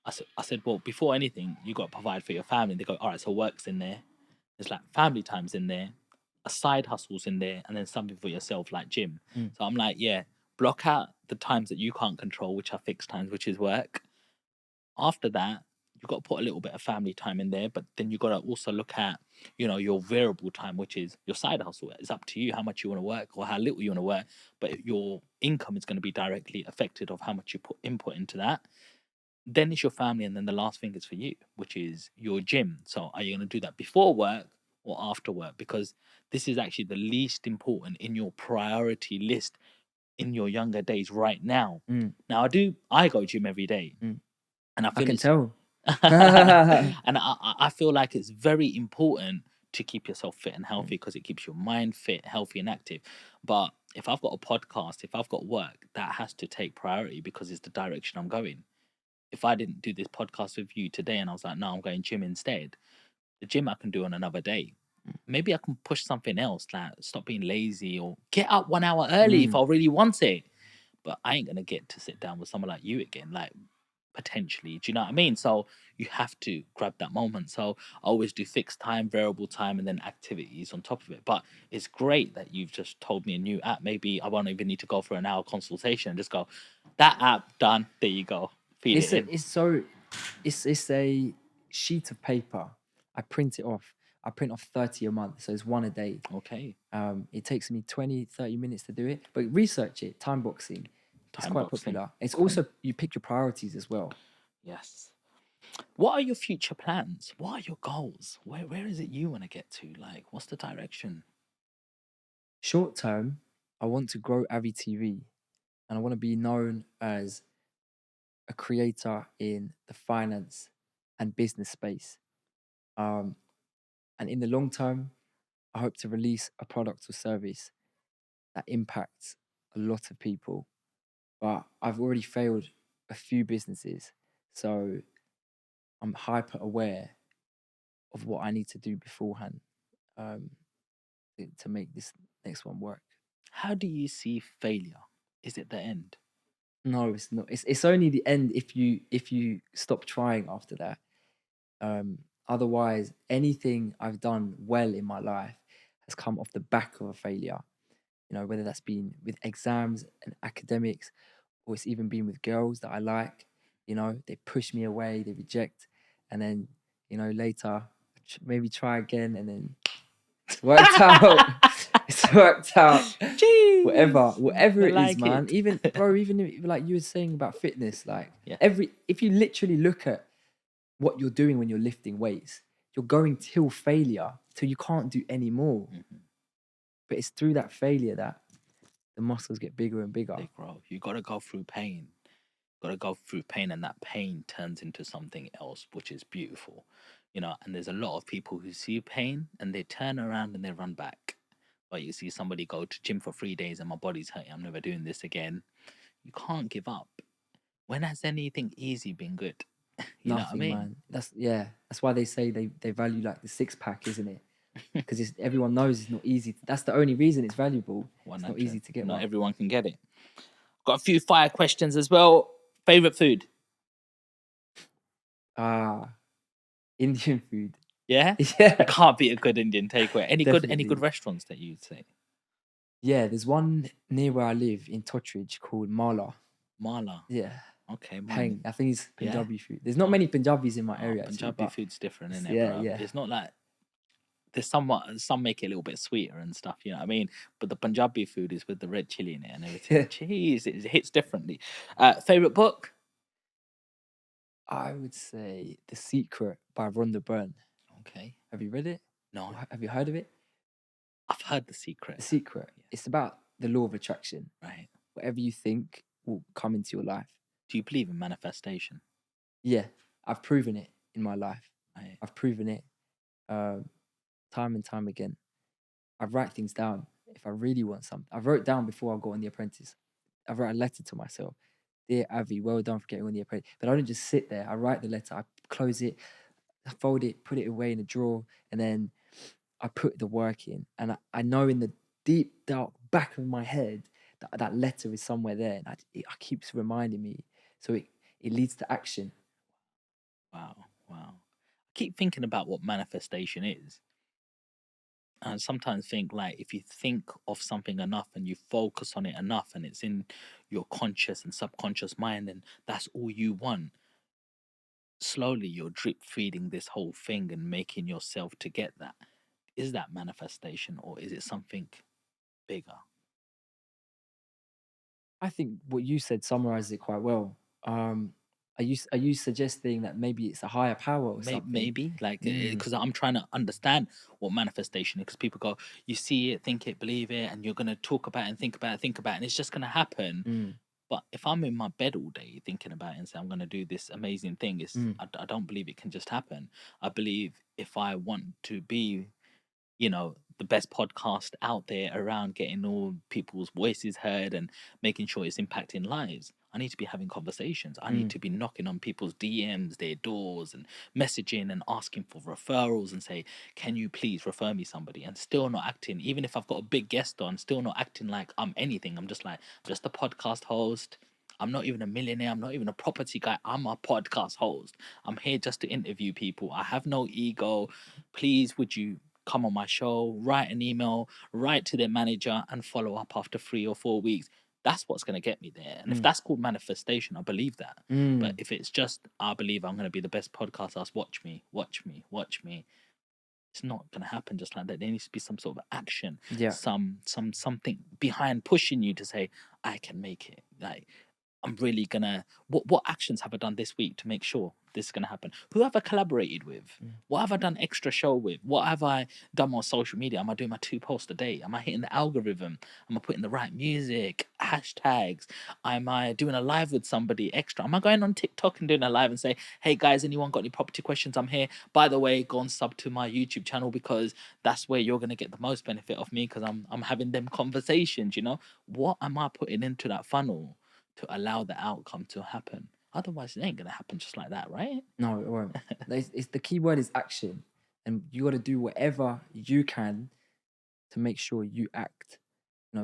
I said, well, before anything, you got to provide for your family. They go, all right, so work's in there. There's like family time's in there, a side hustle's in there, and then something for yourself like gym. Mm. So I'm like, yeah, block out the times that you can't control, which are fixed times, which is work. After that, you've got to put a little bit of family time in there, but then you've got to also look at, your variable time, which is your side hustle. It's up to you how much you want to work or how little you want to work, but your income is going to be directly affected of how much you put input into that. Then it's your family, and then the last thing is for you, which is your gym. So are you going to do that before work or after work? Because this is actually the least important in your priority list in your younger days right now. Mm. Now I go gym every day. Mm. And I I feel can it's tell. and I feel like it's very important to keep yourself fit and healthy, because it keeps your mind fit, healthy, and active. But if I've got a podcast, if I've got work, that has to take priority because it's the direction I'm going. If I didn't do this podcast with you today and I was like, no, I'm going gym instead, the gym I can do on another day. Maybe I can push something else, like stop being lazy or get up 1 hour early if I really want it. But I ain't going to get to sit down with someone like you again. Like, potentially, do you know what I mean? So you have to grab that moment. So I always do fixed time, variable time, and then activities on top of it. But it's great that you've just told me a new app. Maybe I won't even need to go for an hour consultation and just go, that app done, there you go, feed it in. It's a sheet of paper. I print it off. I print off 30 a month, so it's one a day. Okay. It takes me 20, 30 minutes to do it, but research it. Time boxing. It's Time quite boxing. popular. It's also, you pick your priorities as well. Yes. What are your future plans? What are your goals? Where is it you want to get to? Like, what's the direction? Short term, I want to grow Avi TV, and I want to be known as a creator in the finance and business space. And in the long term, I hope to release a product or service that impacts a lot of people. But I've already failed a few businesses, so I'm hyper aware of what I need to do beforehand to make this next one work. How do you see failure? Is it the end? No, it's not. It's only the end if you stop trying after that. Otherwise, anything I've done well in my life has come off the back of a failure. Whether that's been with exams and academics, or it's even been with girls that I like. They push me away, they reject, and then later maybe try again, and then it's worked out. It's worked out. Jeez, Whatever it like is, man. it. Even bro, even if, like you were saying about fitness, like Yeah. if you literally look at what you're doing when you're lifting weights, you're going till failure, till you can't do any more. But it's through that failure that the muscles get bigger and bigger. They grow. You got to go through pain. Got to go through pain, and that pain turns into something else, which is beautiful. And there's a lot of people who see pain and they turn around and they run back. But you see somebody go to gym for 3 days and my body's hurting, I'm never doing this again. You can't give up. When has anything easy been good? You know what I mean? Man. That's why they say they value like the 6-pack, isn't it? Because everyone knows it's not easy. That's the only reason it's valuable. 100. It's not easy to get. Not one. everyone can get it. Got a few fire questions as well. Favorite food? Indian food. Yeah? Yeah. You can't beat a good Indian takeaway. Any Definitely. good restaurants that you'd say? Yeah, there's one near where I live in Totteridge called Mala. Mala. Yeah. Okay, Peng. I think it's Yeah. Punjabi food. There's not many Punjabis in my area. Punjabi actually, food's different, isn't it, yeah, bro? yeah. It's not like there's some make it a little bit sweeter and stuff, you know what I mean? But the Punjabi food is with the red chili in it and everything. Jeez, it hits differently. Favorite book? I would say The Secret by Rhonda Byrne. Okay. Have you read it? No, Have you heard of it? I've heard The Secret. The Secret. It's about the law of attraction. Right. Whatever you think will come into your life. Do you believe in manifestation? Yeah, I've proven it in my life. Right. I've proven it time and time again. I write things down if I really want something. I wrote down before I got on The Apprentice. I wrote a letter to myself. Dear Avi, well done for getting on The Apprentice. But I don't just sit there. I write the letter. I close it, I fold it, put it away in a drawer, and then I put the work in. And I know in the deep, dark back of my head that that letter is somewhere there. And it keeps reminding me. So it leads to action. Wow. I keep thinking about what manifestation is. And I sometimes think, like, if you think of something enough and you focus on it enough and it's in your conscious and subconscious mind and that's all you want, slowly you're drip feeding this whole thing and making yourself to get that. Is that manifestation or is it something bigger? I think what you said summarizes it quite well. Are you suggesting that maybe it's a higher power or something? Maybe, like, Mm. because I'm trying to understand what manifestation is. Because people go, you see it, think it, believe it, and you're gonna talk about it and think about it, and it's just gonna happen. Mm. But if I'm in my bed all day thinking about it and say I'm gonna do this amazing thing, I don't believe it can just happen. I believe if I want to be, the best podcast out there around getting all people's voices heard and making sure it's impacting lives, I need to be having conversations. I need to be knocking on people's DMs, their doors, and messaging and asking for referrals and say, can you please refer me somebody? And still not acting, even if I've got a big guest on, still not acting like I'm anything. I'm just like, just a podcast host. I'm not even a millionaire. I'm not even a property guy. I'm a podcast host. I'm here just to interview people. I have no ego. Please, would you come on my show, write an email, write to their manager, and follow up after 3 or 4 weeks? That's what's going to get me there. And if that's called manifestation, I believe that. But if it's just, I believe I'm going to be the best podcast host, watch me, it's not going to happen just like that. There needs to be some sort of action, Yeah. something behind pushing you to say, I can make it. Like, I'm really gonna. What actions have I done this week to make sure this is gonna happen? Who have I collaborated with? What have I done extra show with? What have I done on social media? Am I doing my 2 posts a day? Am I hitting the algorithm? Am I putting the right music, hashtags? Am I doing a live with somebody extra? Am I going on TikTok and doing a live and say, hey guys, anyone got any property questions? I'm here. By the way, go and sub to my YouTube channel because that's where you're gonna get the most benefit of me because I'm having them conversations. What am I putting into that funnel to allow the outcome to happen? Otherwise, it ain't gonna happen just like that, right? No, it won't. It's the key word is action, and you got to do whatever you can to make sure you act.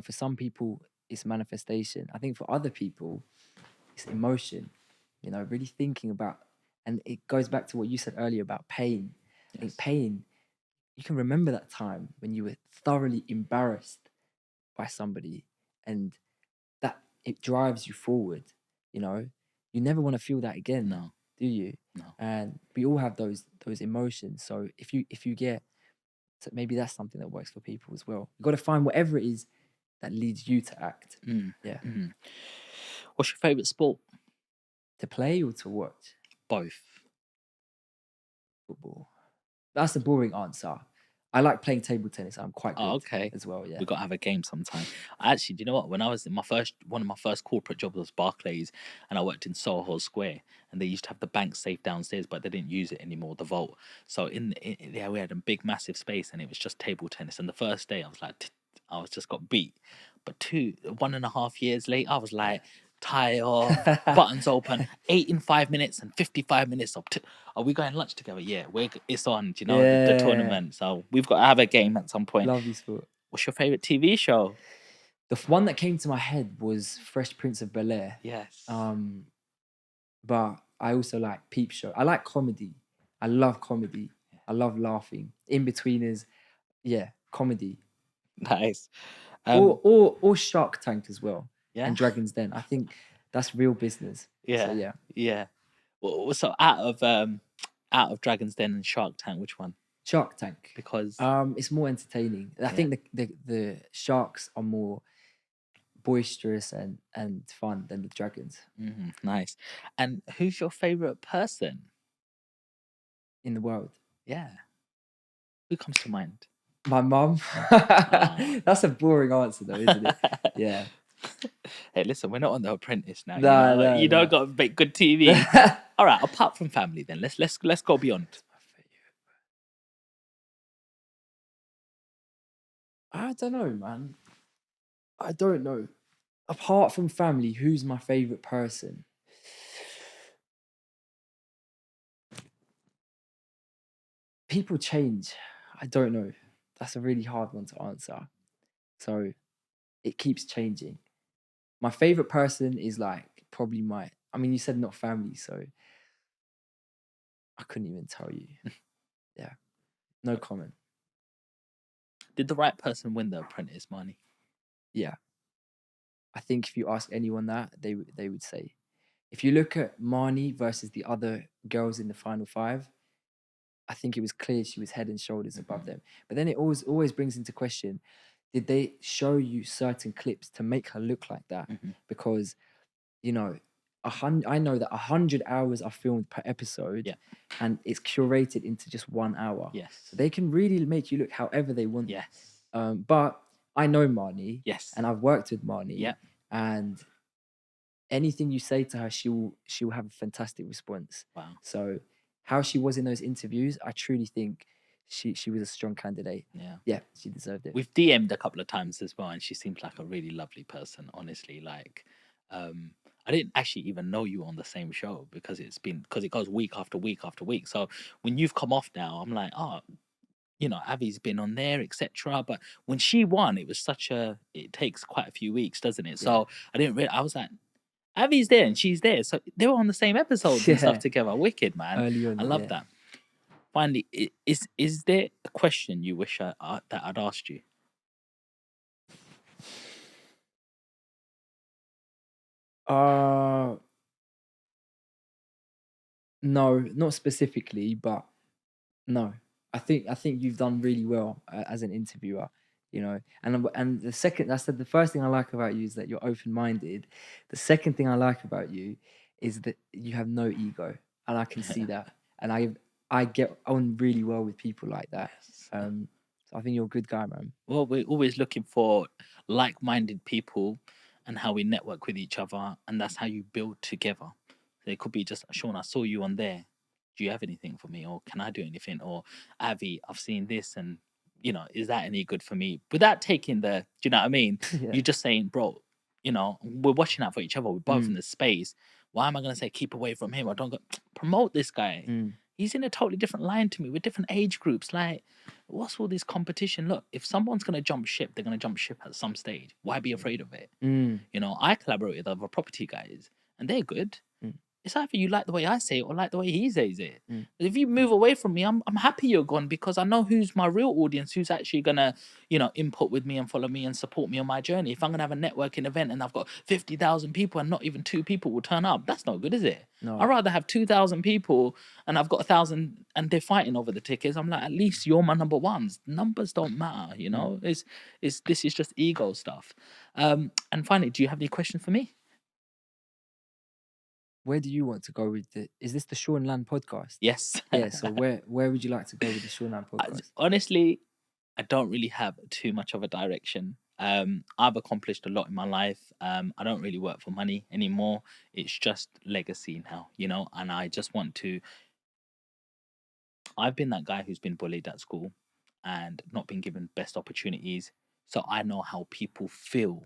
For some people it's manifestation. I think for other people it's emotion. Really thinking about, and it goes back to what you said earlier about pain. I think pain. You can remember that time when you were thoroughly embarrassed by somebody, and that it drives you forward. You never want to feel that again. No. Do you? No. And we all have those emotions. So if you get, so maybe that's something that works for people as well. You've got to find whatever it is that leads you to act. Yeah. What's your favorite sport? To play or to watch? Both. Football. That's a boring answer. I like playing table tennis. I'm quite good as well. Yeah. We got to have a game sometime. Actually, do you know what? When I was in one of my first corporate jobs was Barclays, and I worked in Soho Square, and they used to have the bank safe downstairs, but they didn't use it anymore, the vault. So there we had a big, massive space, and it was just table tennis. And the first day, I was like, I was just got beat. But 1.5 years later, I was like, tie off, buttons open, 8 in 5 minutes and 55 minutes up. Are we going lunch together? Yeah, it's on, the tournament. So we've got to have a game at some point. Lovely sport. What's your favorite TV show? The one that came to my head was Fresh Prince of Bel-Air. Yes. But I also like Peep Show. I like comedy. I love comedy. I love laughing. In-betweeners, comedy. Nice. Or Shark Tank as well. Yeah. And Dragon's Den. I think that's real business. Yeah. So, yeah. Well, so out of Dragon's Den and Shark Tank, which one? Shark Tank. Because it's more entertaining. I think the sharks are more boisterous and fun than the dragons Nice. And who's your favorite person? in the world. Yeah. Who comes to mind? My mum. That's a boring answer, though, isn't it? Yeah. Hey, listen, we're not on The Apprentice now. No, no, you don't no. got to make good TV. All right, apart from family, then let's go beyond. I don't know, man. I don't know. Apart from family, who's my favorite person? People change. I don't know. That's a really hard one to answer. So it keeps changing. My favorite person is like probably I mean, you said not family, so I couldn't even tell you. Yeah. No comment. Did the right person win The Apprentice, Marnie? Yeah. I think if you ask anyone that, they would say. If you look at Marnie versus the other girls in the final 5, I think it was clear she was head and shoulders above them. But then it always brings into question, did they show you certain clips to make her look like that? Because, you know, I know that 100 hours are filmed per episode, and it's curated into just 1 hour. Yes. So they can really make you look however they want. Yes. But I know Marnie. Yes. And I've worked with Marnie. Yeah. And anything you say to her, she'll have a fantastic response. Wow. So how she was in those interviews, I truly think she was a strong candidate. Yeah, she deserved it. We've DM'd a couple of times as well, and she seems like a really lovely person, honestly. Like, I didn't actually even know you were on the same show because it goes week after week after week. So when you've come off now, I'm like, oh, you know, Avi's been on there, etc. But when she won, it takes quite a few weeks, doesn't it? So I didn't really, I was like, Avi's there and she's there. So they were on the same episodes and stuff together. Wicked, man. Early on, I love that. Finally, is there a question you wish that I'd asked you? No, not specifically, but no. I think you've done really well as an interviewer, you know. And the second, I said the first thing I like about you is that you're open-minded. The second thing I like about you is that you have no ego, and I can see that. And I get on really well with people like that. So I think you're a good guy, man. Well, we're always looking for like-minded people and how we network with each other, and that's how you build together. So it could be just, Sean, I saw you on there. Do you have anything for me, or can I do anything? Or Avi, I've seen this, and you know, is that any good for me? Without taking do you know what I mean? You're just saying, bro, you know, we're watching out for each other. We're both in the space. Why am I gonna say keep away from him? I don't go promote this guy. He's in a totally different line to me. We're different age groups. Like, what's all this competition? Look, if someone's gonna jump ship, they're gonna jump ship at some stage. Why be afraid of it? You know, I collaborate with other property guys, and they're good. It's either you like the way I say it or like the way he says it. If you move away from me, I'm happy you're gone because I know who's my real audience, who's actually gonna, you know, input with me and follow me and support me on my journey. If I'm gonna have a networking event and I've got 50,000 people and not even 2 people will turn up, that's not good, is it? No. I'd rather have 2,000 people and I've got 1,000 and they're fighting over the tickets. I'm like, at least you're my number ones. Numbers don't matter, you know. This is just ego stuff. And finally, do you have any questions for me? Where do you want to go with is this the Sean Land podcast? Yes. Yeah, so where would you like to go with the Sean Land podcast? Honestly, I don't really have too much of a direction. I've accomplished a lot in my life. I don't really work for money anymore. It's just legacy now, you know, and I just want to. I've been that guy who's been bullied at school and not been given best opportunities. So I know how people feel.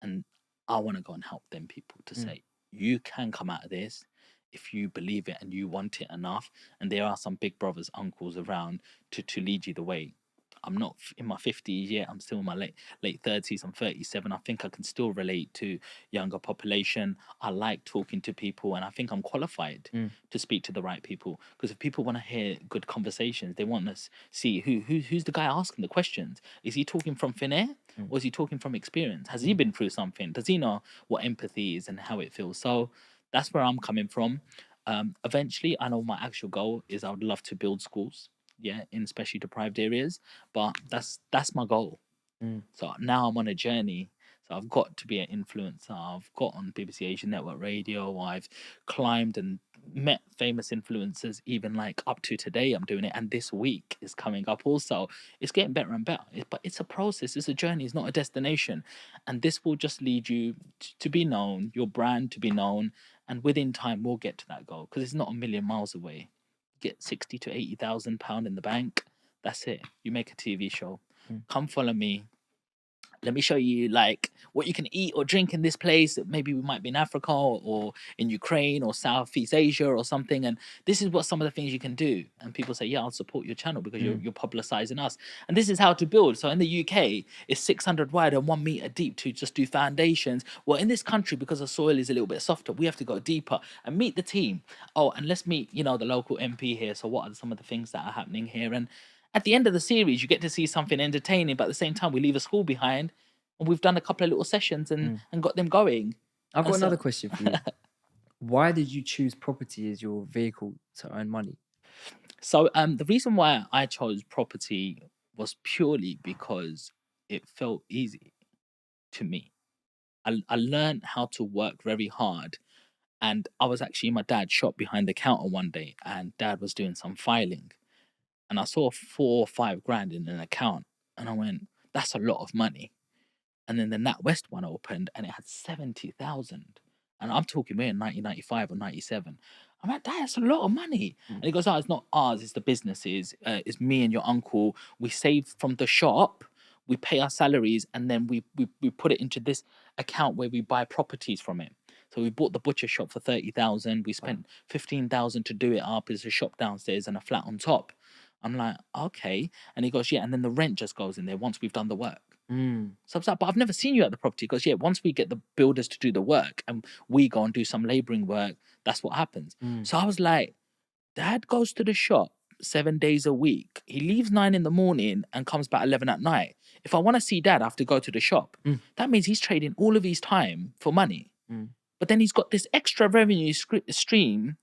And I want to go and help them people to say, you can come out of this if you believe it and you want it enough. And there are some big brothers, uncles around to lead you the way. I'm not in my 50s yet. I'm still in my late 30s. I'm 37. I think I can still relate to younger population. I like talking to people, and I think I'm qualified to speak to the right people. Because if people want to hear good conversations, they want to see who's the guy asking the questions. Is he talking from thin air, or is he talking from experience? Has he been through something? Does he know what empathy is and how it feels? So that's where I'm coming from. Eventually, I know my actual goal is I would love to build schools. In especially deprived areas, but that's my goal. So now I'm on a journey. So I've got to be an influencer. I've got on BBC Asian Network Radio. I've climbed and met famous influencers, even like up to today. I'm doing it, and this week is coming up also. It's getting better and better. But it's a process. It's a journey. It's not a destination, and this will just lead you to be known, your brand to be known, and within time we'll get to that goal because it's not a million miles away. Get 60 to 80,000 pound in the bank. That's it. You make a TV show. Come follow me. Let me show you like what you can eat or drink in this place. Maybe we might be in Africa or in Ukraine or Southeast Asia or something. And this is what some of the things you can do. And people say, yeah, I'll support your channel because you're publicizing us. And this is how to build. So in the UK, it's 600 wide and 1 meter deep to just do foundations. Well, in this country, because the soil is a little bit softer, we have to go deeper and meet the team. Oh, and let's meet, the local MP here. So what are some of the things that are happening here? And at the end of the series, you get to see something entertaining, but at the same time, we leave a school behind, and we've done a couple of little sessions and got them going. I've got another question for you. Why did you choose property as your vehicle to earn money? So the reason why I chose property was purely because it felt easy to me. I learned how to work very hard. And I was actually in my dad's shop behind the counter one day, and dad was doing some filing. And I saw 4 or 5 grand in an account, and I went, that's a lot of money. And then the NatWest one opened, and it had 70,000. And I'm talking, we're in 1995 or 97. I'm like, that's a lot of money. And he goes, oh, it's not ours, it's the businesses. It's me and your uncle. We save from the shop, we pay our salaries, and then we put it into this account where we buy properties from it. So we bought the butcher shop for 30,000. We spent 15,000 to do it up. There's a shop downstairs and a flat on top. I'm like, okay. And he goes, yeah. And then the rent just goes in there once we've done the work. So I was like, but I've never seen you at the property. He goes, yeah, once we get the builders to do the work and we go and do some labouring work, that's what happens. So I was like, dad goes to the shop 7 days a week. He leaves 9 in the morning and comes back 11 at night. If I want to see dad, I have to go to the shop. That means he's trading all of his time for money. But then he's got this extra revenue stream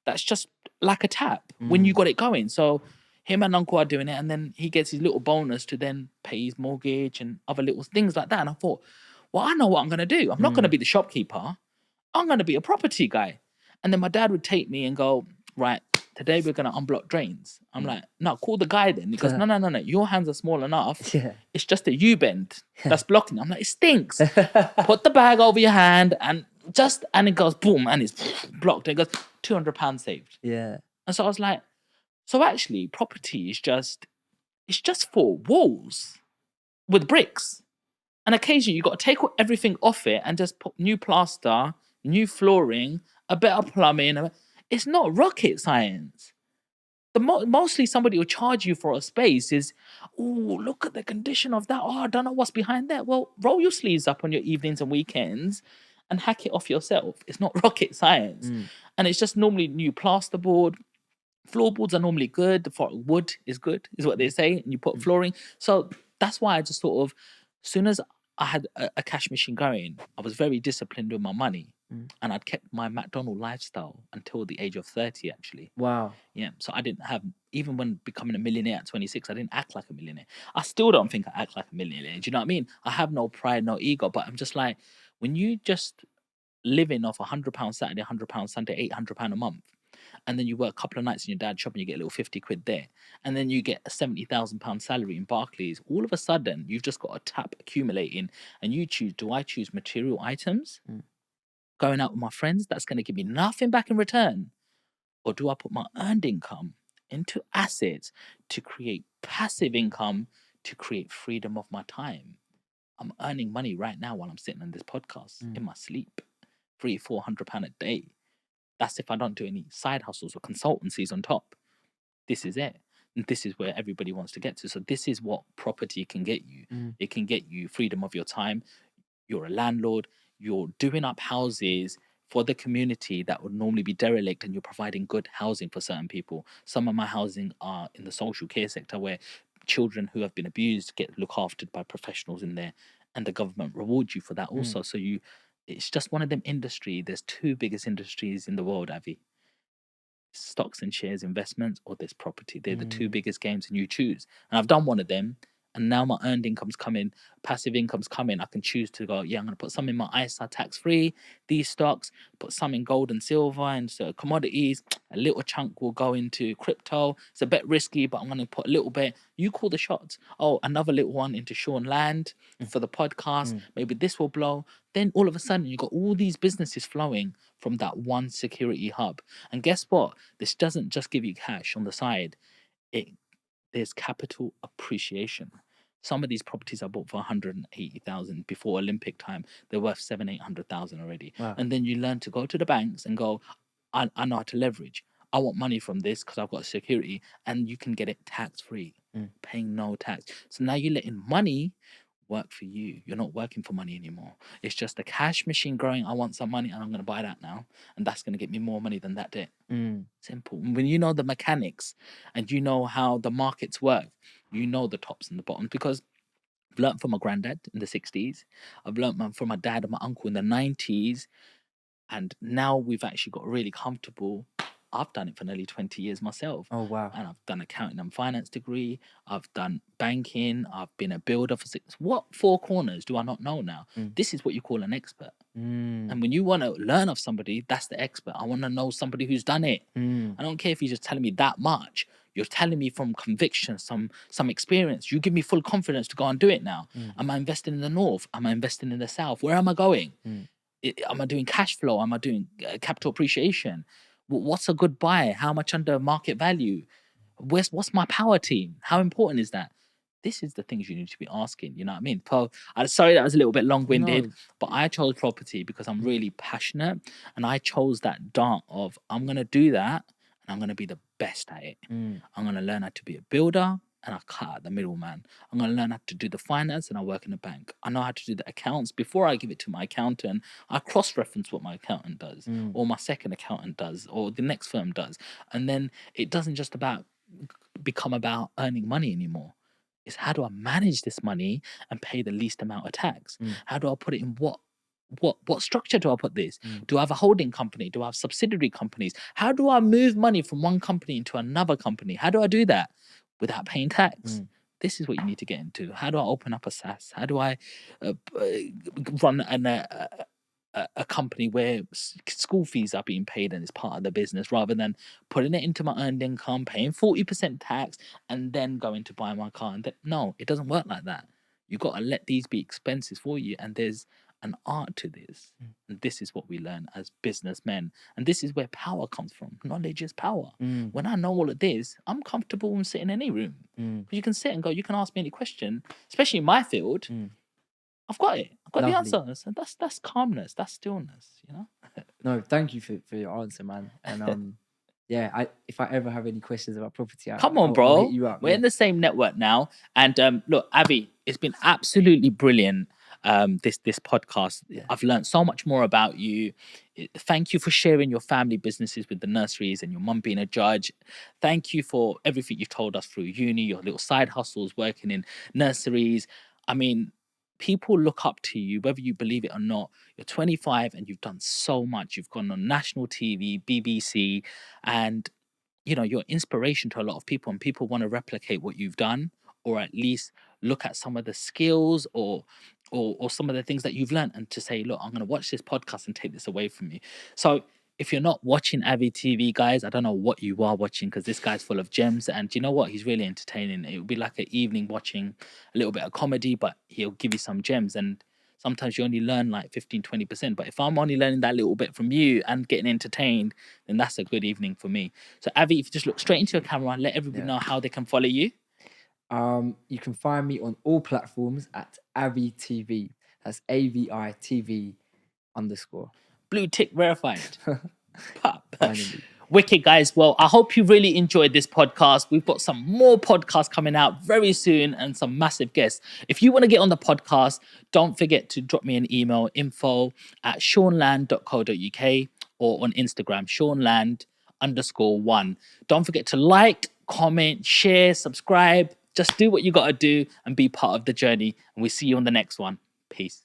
that's just like a tap when you got it going. So him and uncle are doing it, and then he gets his little bonus to then pay his mortgage and other little things like that. And I thought, well, I know what I'm going to do. I'm not going to be the shopkeeper. I'm going to be a property guy. And then my dad would take me and go, right, today we're going to unblock drains. I'm like, no, call the guy then. He goes, no. Your hands are small enough. It's just a U-bend that's blocking. I'm like, it stinks. Put the bag over your hand and it goes boom, and it's blocked. And it goes, £200 saved. Yeah. And so I was like, so actually property is just for walls with bricks. And occasionally you got to take everything off it and just put new plaster, new flooring, a better plumbing. It's not rocket science. Mostly somebody will charge you for a space is, oh, look at the condition of that. Oh, I don't know what's behind that. Well, roll your sleeves up on your evenings and weekends and hack it off yourself. It's not rocket science. And it's just normally new plasterboard. Floorboards are normally good. The wood is good, is what they say. And you put flooring. So that's why I just sort of, as soon as I had a cash machine going, I was very disciplined with my money. And I'd kept my McDonald lifestyle until the age of 30, actually. Wow. Yeah. So I didn't have, even when becoming a millionaire at 26, I didn't act like a millionaire. I still don't think I act like a millionaire. Do you know what I mean? I have no pride, no ego, but I'm just like, when you just living off £100 Saturday, £100 Sunday, £800 a month, and then you work a couple of nights in your dad's shop and you get a little 50 quid there, and then you get a £70,000 salary in Barclays, all of a sudden you've just got a tap accumulating, and you choose, do I choose material items? Going out with my friends, that's going to give me nothing back in return? Or do I put my earned income into assets to create passive income, to create freedom of my time? I'm earning money right now while I'm sitting on this podcast in my sleep, £300-400 a day. That's if I don't do any side hustles or consultancies on top. This is it. And this is where everybody wants to get to. So this is what property can get you. It can get you freedom of your time. You're a landlord. You're doing up houses for the community that would normally be derelict, and you're providing good housing for certain people. Some of my housing are in the social care sector where children who have been abused get looked after by professionals in there, and the government rewards you for that also. So it's just one of them industry. There's 2 biggest industries in the world, Avi. Stocks and shares investments, or there's property. They're the 2 biggest games, and you choose. And I've done one of them, And now my earned income's coming, passive income's coming. I can choose to go, yeah, I'm going to put some in my ISA tax-free, these stocks, put some in gold and silver and so commodities. A little chunk will go into crypto. It's a bit risky, but I'm going to put a little bit. You call the shots. Oh, another little one into Sean Land for the podcast. Maybe this will blow. Then all of a sudden, you got all these businesses flowing from that one security hub. And guess what? This doesn't just give you cash on the side. There's capital appreciation. Some of these properties I bought for 180,000 before Olympic time. They're worth 700,000-800,000 already. Wow. And then you learn to go to the banks and go, I know how to leverage. I want money from this because I've got security, and you can get it tax-free, paying no tax. So now you're letting money work for you. You're not working for money anymore. It's just a cash machine growing. I want some money and I'm going to buy that now. And that's going to get me more money than that debt. Simple. When you know the mechanics and you know how the markets work, you know the tops and the bottoms, because I've learned from my granddad in the 60s. I've learned from my dad and my uncle in the 90s. And now we've actually got really comfortable. I've done it for nearly 20 years myself. Oh, wow. And I've done accounting and finance degree. I've done banking. I've been a builder for 6. What 4 corners do I not know now? This is what you call an expert. And when you want to learn of somebody, that's the expert. I want to know somebody who's done it. I don't care if you're just telling me that much. You're telling me from conviction, some experience. You give me full confidence to go and do it now. Am I investing in the north? Am I investing in the south? Where am I going? Am I doing cash flow? Am I doing capital appreciation? What's a good buy? How much under market value? What's my power team? How important is that? This is the things you need to be asking. You know what I mean? So, sorry that was a little bit long-winded, but I chose property because I'm really passionate, and I chose that dart of I'm gonna do that, and I'm gonna be the best at it. I'm gonna learn how to be a builder, and I cut out the middleman. I'm going to learn how to do the finance, and I work in a bank. I know how to do the accounts. Before I give it to my accountant, I cross-reference what my accountant does, or my second accountant does, or the next firm does. And then it doesn't just become about earning money anymore. It's how do I manage this money and pay the least amount of tax? How do I put it in what structure do I put this? Do I have a holding company? Do I have subsidiary companies? How do I move money from one company into another company? How do I do that without paying tax? This is what you need to get into. How do I open up a SaaS? How do I run a company where school fees are being paid and it's part of the business, rather than putting it into my earned income, paying 40% tax, and then going to buy my car? No, it doesn't work like that. You've got to let these be expenses for you, and there's an art to this. And this is what we learn as businessmen. And this is where power comes from. Knowledge is power. When I know all of this, I'm comfortable in sitting in any room. You can sit and go, you can ask me any question, especially in my field. I've got it. I've got the answers. And that's calmness. That's stillness, you know? No, thank you for your answer, man. And yeah, if I ever have any questions about property, come on, bro. I'll hit you up. We're in the same network now. And look, Avi, it's been absolutely brilliant. This podcast. I've learned so much more about you. Thank you for sharing your family businesses with the nurseries and your mum being a judge. Thank you for everything you've told us through uni, your little side hustles, working in nurseries. I mean, people look up to you, whether you believe it or not. You're 25 and you've done so much. You've gone on national TV, BBC, and you know, you're inspiration to a lot of people, and people want to replicate what you've done, or at least look at some of the skills or some of the things that you've learned, and to say, look, I'm going to watch this podcast and take this away from you. So if you're not watching Avi TV, guys, I don't know what you are watching, because this guy's full of gems. And you know what? He's really entertaining. It would be like an evening watching a little bit of comedy, but he'll give you some gems. And sometimes you only learn like 15-20%. But if I'm only learning that little bit from you and getting entertained, then that's a good evening for me. So Avi, if you just look straight into your camera and let everybody know how they can follow you. You can find me on all platforms at Avi TV. That's AVI TV_. Blue tick verified. Pop. Wicked, guys. Well, I hope you really enjoyed this podcast. We've got some more podcasts coming out very soon and some massive guests. If you want to get on the podcast, don't forget to drop me an email, info@seanland.co.uk, or on Instagram, seanland_1. Don't forget to like, comment, share, subscribe. Just do what you got to do and be part of the journey. And we'll see you on the next one. Peace.